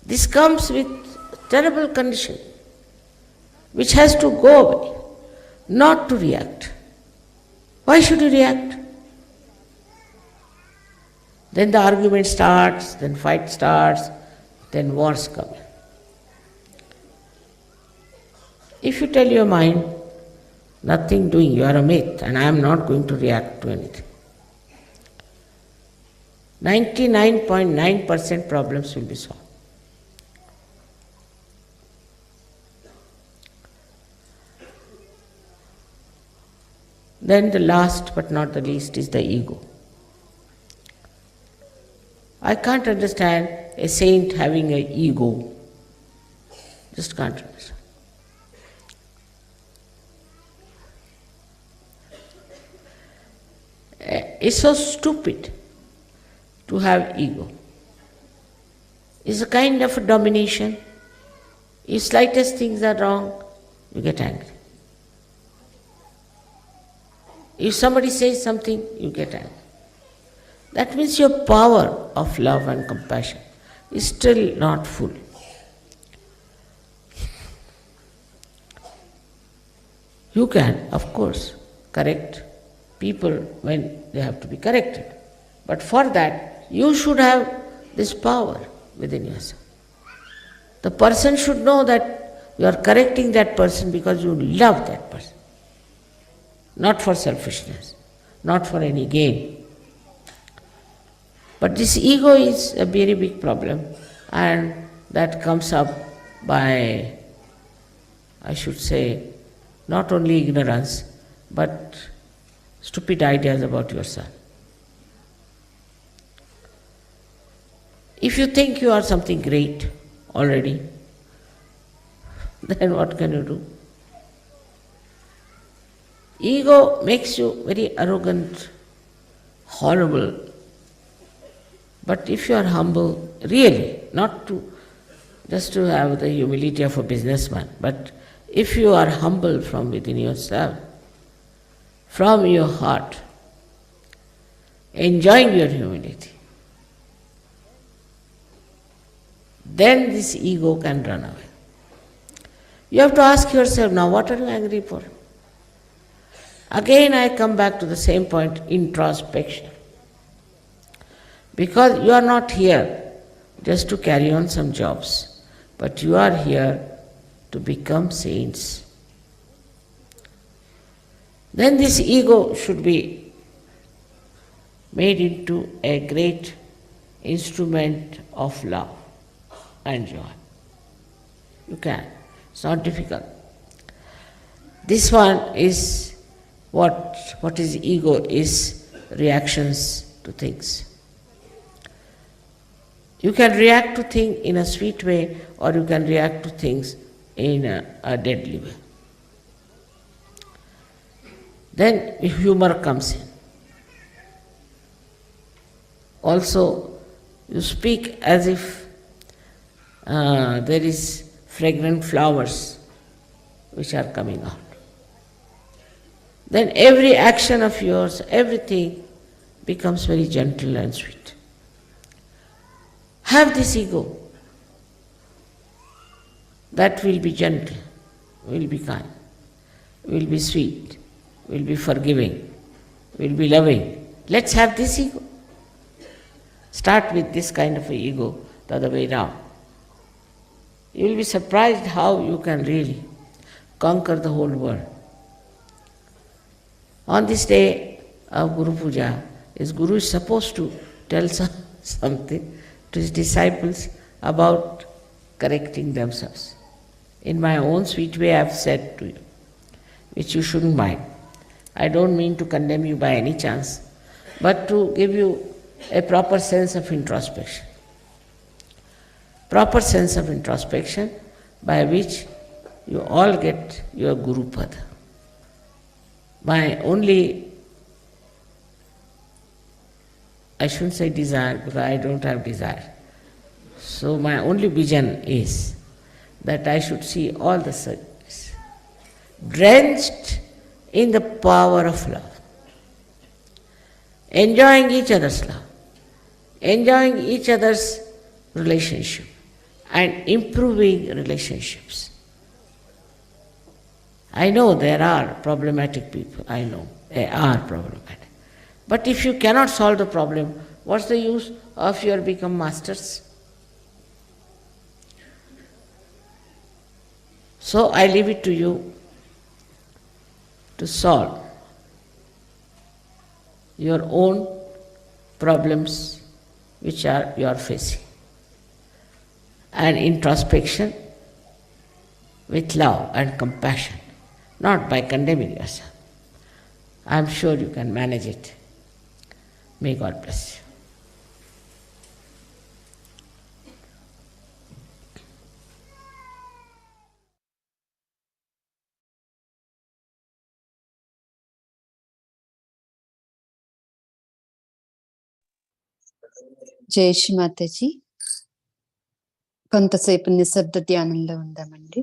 This comes with terrible condition, which has to go away, not to react. Why should you react? Then the argument starts, then fight starts, then wars come. If you tell your mind, nothing doing, you are a myth, and I am not going to react to anything, 99.9% problems will be solved. Then the last but not the least is the ego. I can't understand a saint having an ego. Just can't understand. It's so stupid to have ego. It's a kind of a domination. If slightest things are wrong, you get angry. If somebody says something, you get angry. That means your power of love and compassion is still not full. You can, of course, correct people when they have to be corrected. But for that, you should have this power within yourself. The person should know that you are correcting that person because you love that person. Not for selfishness, not for any gain. But this ego is a very big problem, and that comes up by, I should say, not only ignorance, but stupid ideas about yourself. If you think you are something great already, then what can you do? Ego makes you very arrogant, horrible. But if you are humble, really, not to just to have the humility of a businessman, but if you are humble from within yourself, from your heart, enjoying your humility, then this ego can run away. You have to ask yourself, now what are you angry for? Again I come back to the same point, introspection. Because you are not here just to carry on some jobs, but you are here to become saints. Then this ego should be made into a great instrument of love and joy. You can. It's not difficult. This one is what is ego is reactions to things. You can react to things in a sweet way, or you can react to things in a deadly way. Then humor comes in. Also, you speak as if there is fragrant flowers which are coming out. Then every action of yours, everything becomes very gentle and sweet. Have this ego. That will be gentle, will be kind, will be sweet, will be forgiving, will be loving. Let's have this ego. Start with this kind of a ego the other way around. You will be surprised how you can really conquer the whole world. On this day of Guru Puja, Guru is supposed to tell something to his disciples about correcting themselves. In my own sweet way, I have said to you, which you shouldn't mind. I don't mean to condemn you by any chance, but to give you a proper sense of introspection. Proper sense of introspection by which you all get your Guru Pada. My only, I shouldn't say desire because I don't have desire. So my only vision is that I should see all the service drenched in the power of love, enjoying each other's love, enjoying each other's relationship and improving relationships. I know there are problematic people, I know they are problematic. But if you cannot solve the problem, what's the use of your become masters? So I leave it to you to solve your own problems which are you are facing. And introspection with love and compassion, not by condemning yourself. I am sure you can manage it. May God bless you. జై శ్రీ మాతాజీ. కొంతసేపు నిశ్శబ్ద ధ్యానంలో ఉందామండి.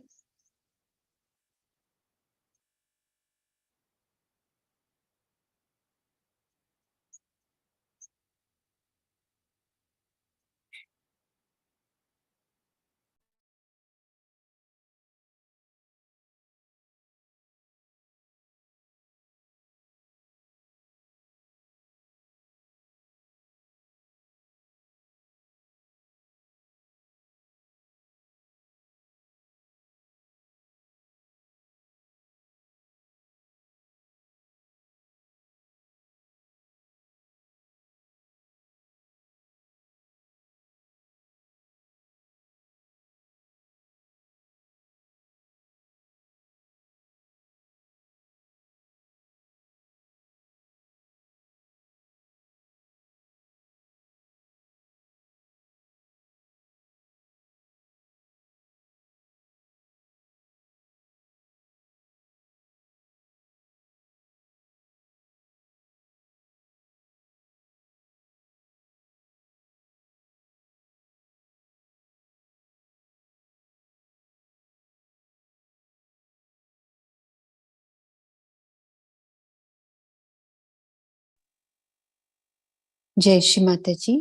జై శ్రీ మాతాజీ.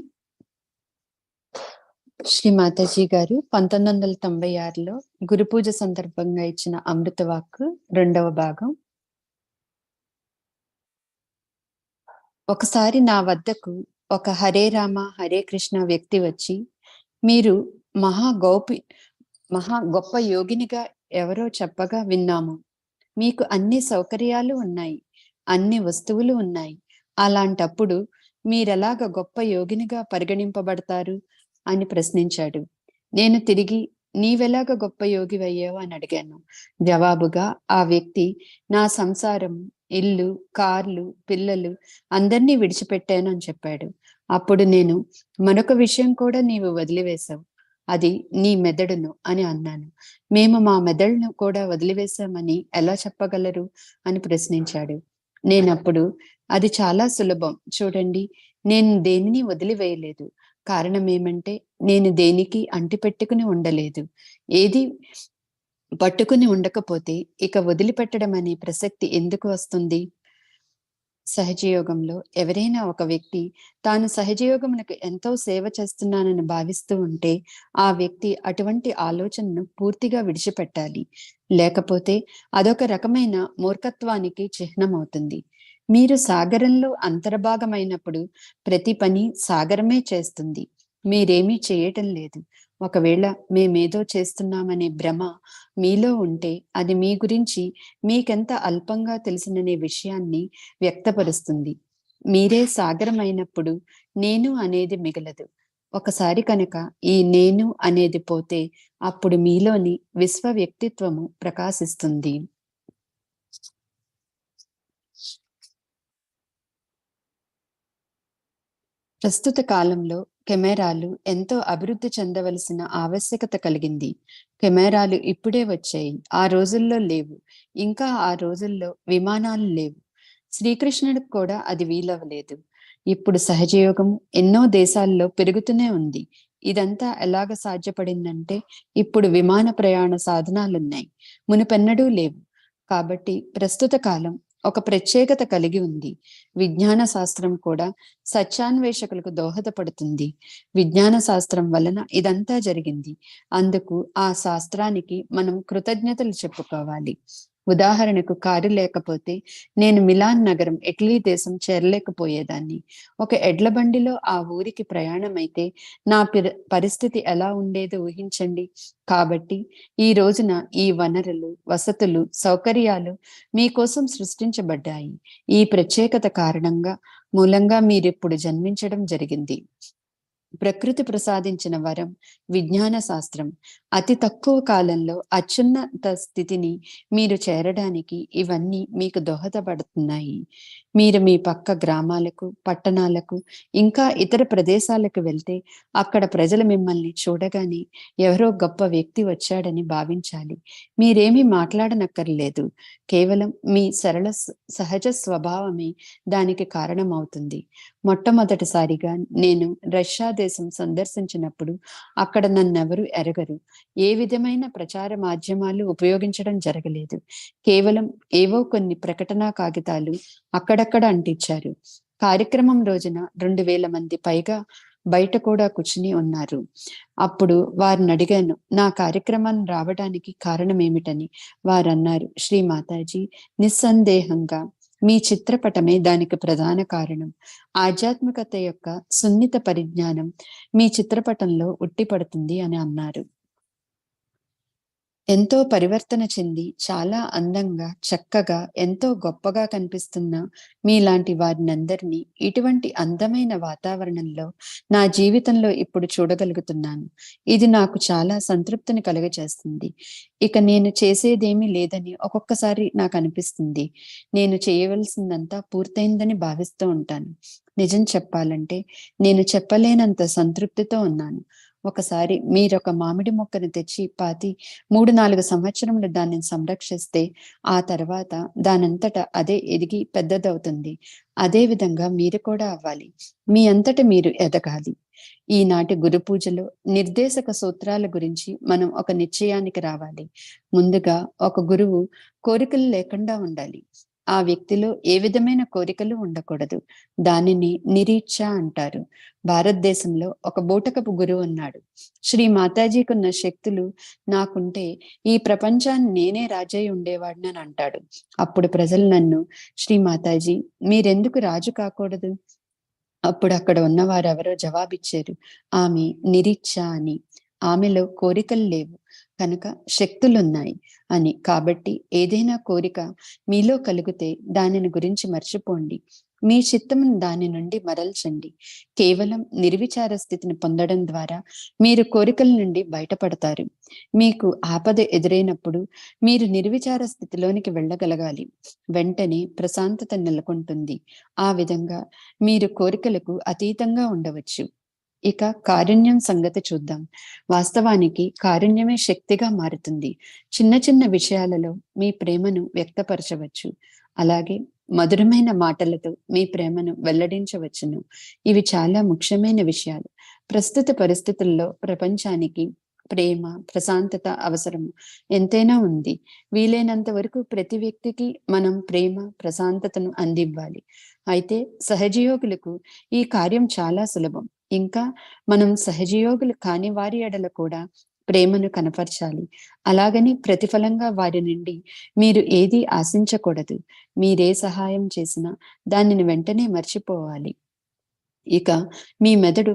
శ్రీ మాతాజీ గారు 1996లో గురు పూజ సందర్భంగా ఇచ్చిన అమృత వాక్కు 2వ భాగం. ఒకసారి నా వద్దకు ఒక హరే రామ హరే కృష్ణ వ్యక్తి వచ్చి, మీరు మహా గొప్ప యోగినిగా ఎవరో చెప్పగా విన్నాము. మీకు అన్ని సౌకర్యాలు ఉన్నాయి, అన్ని వస్తువులు ఉన్నాయి. అలాంటప్పుడు మీరెలాగ గొప్ప యోగినిగా పరిగణింపబడతారు అని ప్రశ్నించాడు. నేను తిరిగి, నీవెలాగ గొప్ప యోగివయ్యావు అని అడిగాను. జవాబుగా ఆ వ్యక్తి, నా సంసారం, ఇల్లు, కార్లు, పిల్లలు అందరినీ విడిచిపెట్టాను అని చెప్పాడు. అప్పుడు నేను, మరొక విషయం కూడా నీవు వదిలివేశావు, అది నీ మెదడును అని అన్నాను. మేము మా మెదడును కూడా వదిలివేశామని ఎలా చెప్పగలరు అని ప్రశ్నించాడు. నేనప్పుడు అది చాలా సులభం చూడండి, నేను దేనిని వదిలివేయలేదు. కారణం ఏమంటే నేను దేనికి అంటిపెట్టుకుని ఉండలేదు. ఏది పట్టుకుని ఉండకపోతే ఇక వదిలిపెట్టడం అనే ప్రసక్తి ఎందుకు వస్తుంది? సహజయోగంలో ఎవరైనా ఒక వ్యక్తి తాను సహజయోగమునకు ఎంతో సేవ చేస్తున్నానని భావిస్తూ ఉంటే ఆ వ్యక్తి అటువంటి ఆలోచనను పూర్తిగా విడిచిపెట్టాలి. లేకపోతే అదొక రకమైన మూర్ఖత్వానికి చిహ్నమవుతుంది. మీరు సాగరంలో అంతర్భాగమైనప్పుడు ప్రతి పని సాగరమే చేస్తుంది. మీరేమీ చేయటం లేదు. ఒకవేళ మేమేదో చేస్తున్నామనే భ్రమ మీలో ఉంటే అది మీ గురించి మీకెంత అల్పంగా తెలిసిననే విషయాన్ని వ్యక్తపరుస్తుంది. మీరే సాగరమైనప్పుడు నేను అనేది మిగలదు. ఒకసారి కనుక ఈ నేను అనేది పోతే అప్పుడు మీలోని విశ్వ వ్యక్తిత్వము ప్రకాశిస్తుంది. ప్రస్తుత కాలంలో కెమెరాలు ఎంతో అభివృద్ధి చెందవలసిన ఆవశ్యకత కలిగింది. కెమెరాలు ఇప్పుడే వచ్చాయి, ఆ రోజుల్లో లేవు. ఇంకా ఆ రోజుల్లో విమానాలు లేవు. శ్రీకృష్ణుడికి కూడా అది వీలవలేదు. ఇప్పుడు సహజయోగం ఎన్నో దేశాల్లో పెరుగుతూనే ఉంది. ఇదంతా ఎలాగ సాధ్యపడిందంటే ఇప్పుడు విమాన ప్రయాణ సాధనాలున్నాయి, మునుపెన్నడూ లేవు. కాబట్టి ప్రస్తుత కాలం ఒక ప్రత్యేకత కలిగి ఉంది. విజ్ఞాన శాస్త్రం కూడా సత్యాన్వేషకులకు దోహదపడుతుంది. విజ్ఞాన శాస్త్రం వలన ఇదంతా జరిగింది. అందుకు ఆ శాస్త్రానికి మనం కృతజ్ఞతలు చెప్పుకోవాలి. ఉదాహరణకు కారు లేకపోతే నేను మిలాన్ నగరం, ఇటలీ దేశం చేరలేకపోయేదాన్ని. ఒక ఎడ్ల బండిలో ఆ ఊరికి ప్రయాణమైతే నా పరిస్థితి ఎలా ఉండేదో ఊహించండి. కాబట్టి ఈ రోజున ఈ వనరులు, వసతులు, సౌకర్యాలు మీకోసం సృష్టించబడ్డాయి. ఈ ప్రత్యేకత కారణంగా మూలంగా మీరిప్పుడు జన్మించడం జరిగింది. ప్రకృతి ప్రసాదించిన వరం విజ్ఞాన శాస్త్రం. అతి తక్కువ కాలంలో అత్యున్నత స్థితిని మీరు చేరడానికి ఇవన్నీ మీకు దోహదపడుతున్నాయి. మీరు మీ పక్క గ్రామాలకు, పట్టణాలకు, ఇంకా ఇతర ప్రదేశాలకు వెళ్తే అక్కడ ప్రజలు మిమ్మల్ని చూడగానే ఎవరో గొప్ప వ్యక్తి వచ్చాడని భావించాలి. మీరేమీ మాట్లాడనక్కర్లేదు. కేవలం మీ సహజ స్వభావమే దానికి కారణమవుతుంది. మొట్టమొదటిసారిగా నేను రష్యా దేశం సందర్శించినప్పుడు అక్కడ నన్నెవరు ఎరగరు. ఏ విధమైన ప్రచార మాధ్యమాలు ఉపయోగించడం జరగలేదు. కేవలం ఏవో కొన్ని ప్రకటనా కాగితాలు అక్కడక్కడ అంటించారు. కార్యక్రమం రోజున 2000 మంది పైగా బయట కూడా కూర్చుని ఉన్నారు. అప్పుడు వారిని అడిగాను నా కార్యక్రమాన్ని రావడానికి కారణం ఏమిటని. వారన్నారు, శ్రీ మాతాజీ, నిస్సందేహంగా మీ చిత్రపటమే దానికి ప్రధాన కారణం. ఆధ్యాత్మికత యొక్క సున్నిత పరిజ్ఞానం మీ చిత్రపటంలో ఉట్టిపడుతుంది అని అన్నారు. ఎంతో పరివర్తన చెంది చాలా అందంగా, చక్కగా, ఎంతో గొప్పగా కనిపిస్తున్న మీలాంటి వారినందరినీ ఇటువంటి అందమైన వాతావరణంలో నా జీవితంలో ఇప్పుడు చూడగలుగుతున్నాను. ఇది నాకు చాలా సంతృప్తిని కలుగజేస్తుంది. ఇక నేను చేసేదేమీ లేదని ఒక్కొక్కసారి నాకు అనిపిస్తుంది. నేను చేయవలసిందంతా పూర్తయిందని భావిస్తూ ఉంటాను. నిజం చెప్పాలంటే నేను చెప్పలేనంత సంతృప్తితో ఉన్నాను. ఒకసారి మీరొక మామిడి మొక్కను తెచ్చి పాతి 3-4 సంవత్సరములు దాన్ని సంరక్షిస్తే ఆ తర్వాత దానంతట అదే ఎదిగి పెద్దదవుతుంది. అదే విధంగా మీరు కూడా అవ్వాలి. మీ అంతట మీరు ఎదగాలి. ఈనాటి గురు పూజలో నిర్దేశక సూత్రాల గురించి మనం ఒక నిశ్చయానికి రావాలి. ముందుగా ఒక గురువు కోరికలు లేకుండా ఉండాలి. ఆ వ్యక్తిలో ఏ విధమైన కోరికలు ఉండకూడదు. దానిని నిరీక్ష అంటారు. భారతదేశంలో ఒక బూటకపు గురువు ఉన్నాడు. శ్రీ మాతాజీకున్న శక్తులు నాకుంటే ఈ ప్రపంచాన్ని నేనే రాజై ఉండేవాడిని అని అంటాడు. అప్పుడు ప్రజలు నన్ను, శ్రీ మాతాజీ మీరెందుకు రాజు కాకూడదు? అప్పుడు అక్కడ ఉన్న వారెవరో జవాబిచ్చారు, ఆమె నిరీక్ష అని. ఆమెలో కోరికలు లేవు కనుక శక్తులున్నాయి అని. కాబట్టి ఏదైనా కోరిక మీలో కలిగితే దానిని గురించి మర్చిపోండి. మీ చిత్తమును దాని నుండి మరల్చండి. కేవలం నిర్విచార స్థితిని పొందడం ద్వారా మీరు కోరికల నుండి బయటపడతారు. మీకు ఆపద ఎదురైనప్పుడు మీరు నిర్విచార స్థితిలోనికి వెళ్ళగలగాలి. వెంటనే ప్రశాంతత నెలకొంటుంది. ఆ విధంగా మీరు కోరికలకు అతీతంగా ఉండవచ్చు. ఇక కారుణ్యం సంగతి చూద్దాం. వాస్తవానికి కారుణ్యమే శక్తిగా మారుతుంది. చిన్న చిన్న విషయాలలో మీ ప్రేమను వ్యక్తపరచవచ్చు. అలాగే మధురమైన మాటలతో మీ ప్రేమను వెల్లడించవచ్చును. ఇవి చాలా ముఖ్యమైన విషయాలు. ప్రస్తుత పరిస్థితుల్లో ప్రపంచానికి ప్రేమ, ప్రశాంతత అవసరము ఎంతైనా ఉంది. వీలైనంత వరకు ప్రతి వ్యక్తికి మనం ప్రేమ, ప్రశాంతతను అందివ్వాలి. అయితే సహజయోగులకు ఈ కార్యం చాలా సులభం. ఇంకా మనం సహజయోగులు కాని వారి ఎడల కూడా ప్రేమను కనపరచాలి. అలాగని ప్రతిఫలంగా వారి నుండి మీరు ఏదీ ఆశించకూడదు. మీరే సహాయం చేసినా దానిని వెంటనే మర్చిపోవాలి. ఇక మీ మెదడు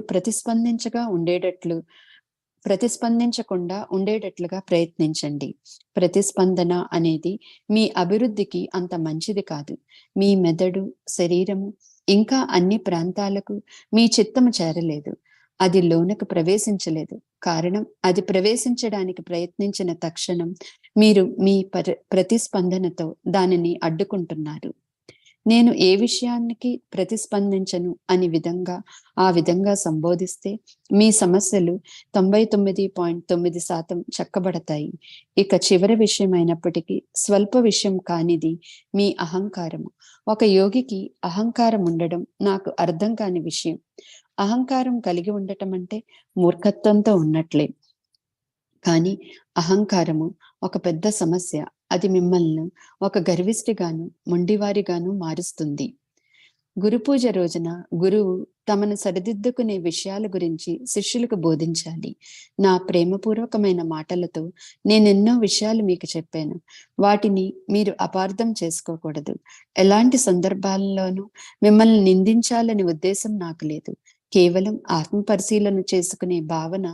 ప్రతిస్పందించకుండా ఉండేటట్లుగా ప్రయత్నించండి. ప్రతిస్పందన అనేది మీ అభివృద్ధికి అంత మంచిది కాదు. మీ మెదడు, శరీరము ఇంకా అన్ని ప్రాంతాలకు మీ చిత్తము చేరలేదు. అది లోనకు ప్రవేశించలేదు. కారణం, అది ప్రవేశించడానికి ప్రయత్నించిన తక్షణం మీరు మీ ప్రతిస్పందనతో దానిని అడ్డుకుంటున్నారు. నేను ఏ విషయానికి ప్రతిస్పందించను ఆ విధంగా సంబోధిస్తే మీ సమస్యలు 99.9% చక్కబడతాయి. ఇక చివరి విషయం అయినప్పటికీ స్వల్ప విషయం కానిది మీ అహంకారము. ఒక యోగికి అహంకారం ఉండడం నాకు అర్థం కాని విషయం. అహంకారం కలిగి ఉండటం అంటే మూర్ఖత్వంతో ఉన్నట్లే. కానీ అహంకారము ఒక పెద్ద సమస్య. అది మిమ్మల్ని ఒక గర్విష్ఠిగాను, మొండివారిగాను మారుస్తుంది. గురు పూజ రోజున గురువు తమను సరిదిద్దుకునే విషయాల గురించి శిష్యులకు బోధించాలి. నా ప్రేమపూర్వకమైన మాటలతో నేనెన్నో విషయాలు మీకు చెప్పాను. వాటిని మీరు అపార్థం చేసుకోకూడదు. ఎలాంటి సందర్భాల్లోనూ మిమ్మల్ని నిందించాలనే ఉద్దేశం నాకు లేదు. కేవలం ఆత్మ పరిశీలన చేసుకునే భావన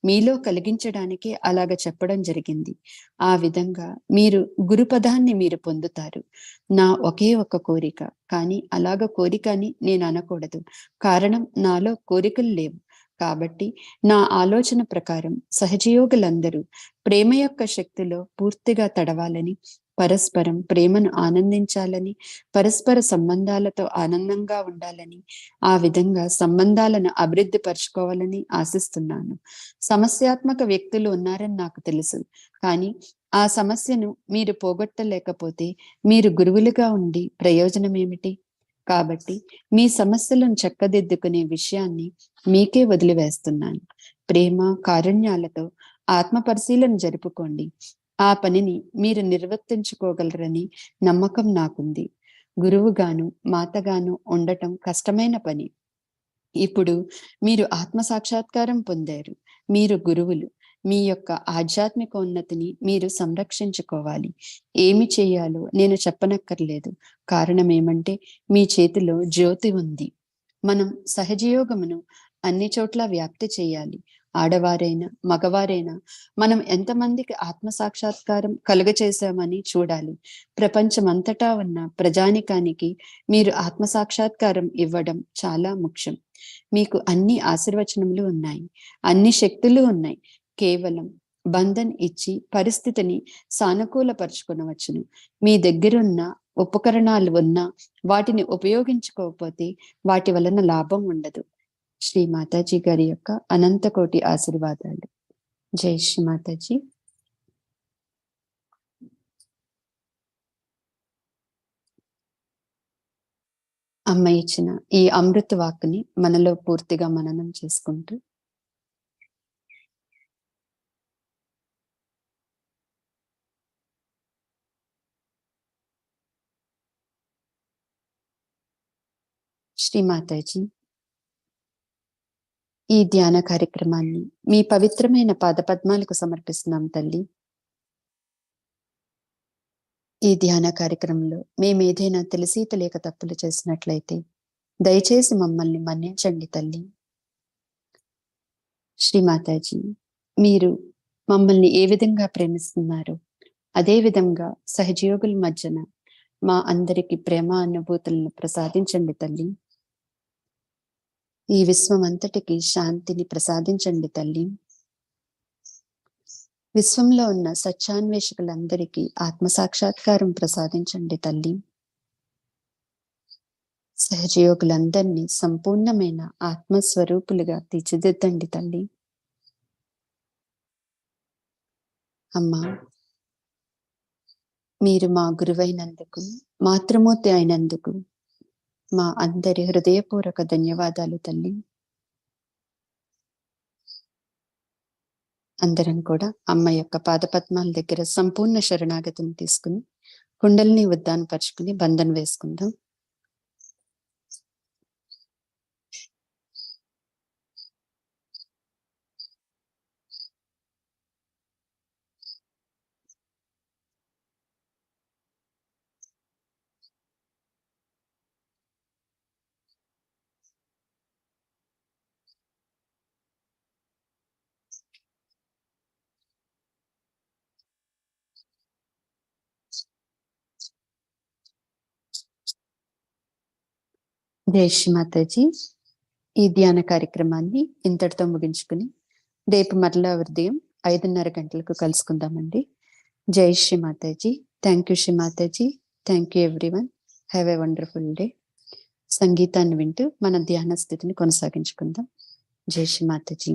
మీలో కలిగించడానికి అలాగ చెప్పడం జరిగింది. ఆ విధంగా మీరు గురుపదాన్ని మీరు పొందుతారు. నా ఒకే ఒక్క కోరిక, కానీ అలాగ కోరిక అని నేను అనకూడదు. కారణం, నాలో కోరికలు లేవు. కాబట్టి నా ఆలోచన ప్రకారం సహజయోగులందరూ ప్రేమ యొక్క శక్తిలో పూర్తిగా తడవాలని, పరస్పరం ప్రేమను ఆనందించాలని, పరస్పర సంబంధాలతో ఆనందంగా ఉండాలని, ఆ విధంగా సంబంధాలను అభివృద్ధి పరచుకోవాలని ఆశిస్తున్నాను. సమస్యాత్మక వ్యక్తులు ఉన్నారని నాకు తెలుసు. కానీ ఆ సమస్యను మీరు పోగొట్టలేకపోతే మీరు గురువులుగా ఉండి ప్రయోజనం ఏమిటి? కాబట్టి మీ సమస్యలను చక్కదిద్దుకునే విషయాన్ని మీకే వదిలివేస్తున్నాను. ప్రేమ, కారుణ్యాలతో ఆత్మ పరిశీలన జరుపుకోండి. ఆ పనిని మీరు నిర్వర్తించుకోగలరని నమ్మకం నాకుంది. గురువుగాను, మాతగాను ఉండటం కష్టమైన పని. ఇప్పుడు మీరు ఆత్మ సాక్షాత్కారం పొందారు. మీరు గురువులు. మీ యొక్క ఆధ్యాత్మిక ఉన్నతిని మీరు సంరక్షించుకోవాలి. ఏమి చేయాలో నేను చెప్పనక్కర్లేదు. కారణం ఏమంటే మీ చేతిలో జ్యోతి ఉంది. మనం సహజయోగమును అన్ని చోట్ల వ్యాప్తి చేయాలి. ఆడవారైనా, మగవారైనా మనం ఎంతమందికి ఆత్మ సాక్షాత్కారం కలుగచేశామని చూడాలి. ప్రపంచమంతటా ఉన్న ప్రజానికానికి మీరు ఆత్మ సాక్షాత్కారం ఇవ్వడం చాలా ముఖ్యం. మీకు అన్ని ఆశీర్వచనములు ఉన్నాయి, అన్ని శక్తులు ఉన్నాయి. కేవలం బంధన్ ఇచ్చి పరిస్థితిని సానుకూలపరుచుకునవచ్చును. మీ దగ్గరున్న ఉపకరణాలు ఉన్నా వాటిని ఉపయోగించుకోకపోతే వాటి వలన లాభం ఉండదు. శ్రీ మాతాజీ గారి యొక్క అనంత కోటి ఆశీర్వాదాలు. జై శ్రీ మాతాజీ. అమ్మ ఇచ్చిన ఈ అమృత వాక్కుని మనలో పూర్తిగా మననం చేసుకుంటూ శ్రీ మాతాజీ, ఈ ధ్యాన కార్యక్రమాన్ని మీ పవిత్రమైన పాదపద్మాలకు సమర్పిస్తున్నాం తల్లి. ఈ ధ్యాన కార్యక్రమంలో మేమేదైనా తెలిసి తెలియక తప్పులు చేసినట్లయితే దయచేసి మమ్మల్ని మన్నించండి తల్లి. శ్రీ మాతాజీ, మీరు మమ్మల్ని ఏ విధంగా ప్రేమిస్తున్నారో అదే విధంగా సహజయోగుల మధ్యన మా అందరికి ప్రేమ అనుభూతులను ప్రసాదించండి తల్లి. ఈ విశ్వం అంతటికి శాంతిని ప్రసాదించండి తల్లి. విశ్వంలో ఉన్న సత్యాన్వేషకులందరికీ ఆత్మ సాక్షాత్కారం ప్రసాదించండి తల్లి. సహజయోగులందరినీ సంపూర్ణమైన ఆత్మస్వరూపులుగా తీర్చిదిద్దండి తల్లి. అమ్మా, మీరు మా గురువైనందుకు, మాతృమూర్తి అయినందుకు మా అందరి హృదయపూర్వక ధన్యవాదాలు తల్లి. అందరం కూడా అమ్మ యొక్క పాదపద్మాల దగ్గర సంపూర్ణ శరణాగతిని తీసుకుని కుండలిని ఉద్దానపరుచుకుని బంధన వేసుకుందాం. జై శ్రీ మాతాజీ. ఈ ధ్యాన కార్యక్రమాన్ని ఇంతటితో ముగించుకుని రేపు మరలా ఉదయం 5:30 గంటలకు కలుసుకుందామండి. జై Shri Mataji. Thank you Shri Mataji. Thank you everyone. Have a wonderful day. సంగీతాన్ని వింటూ మన ధ్యాన స్థితిని కొనసాగించుకుందాం. జై Shri Mataji.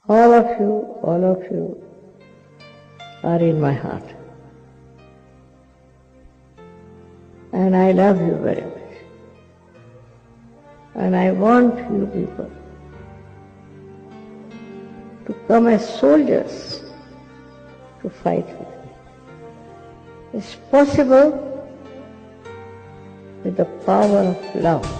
All of you are in my heart. And I love you very much. And I want you people to come as soldiers to fight with me. It's possible with the power of love.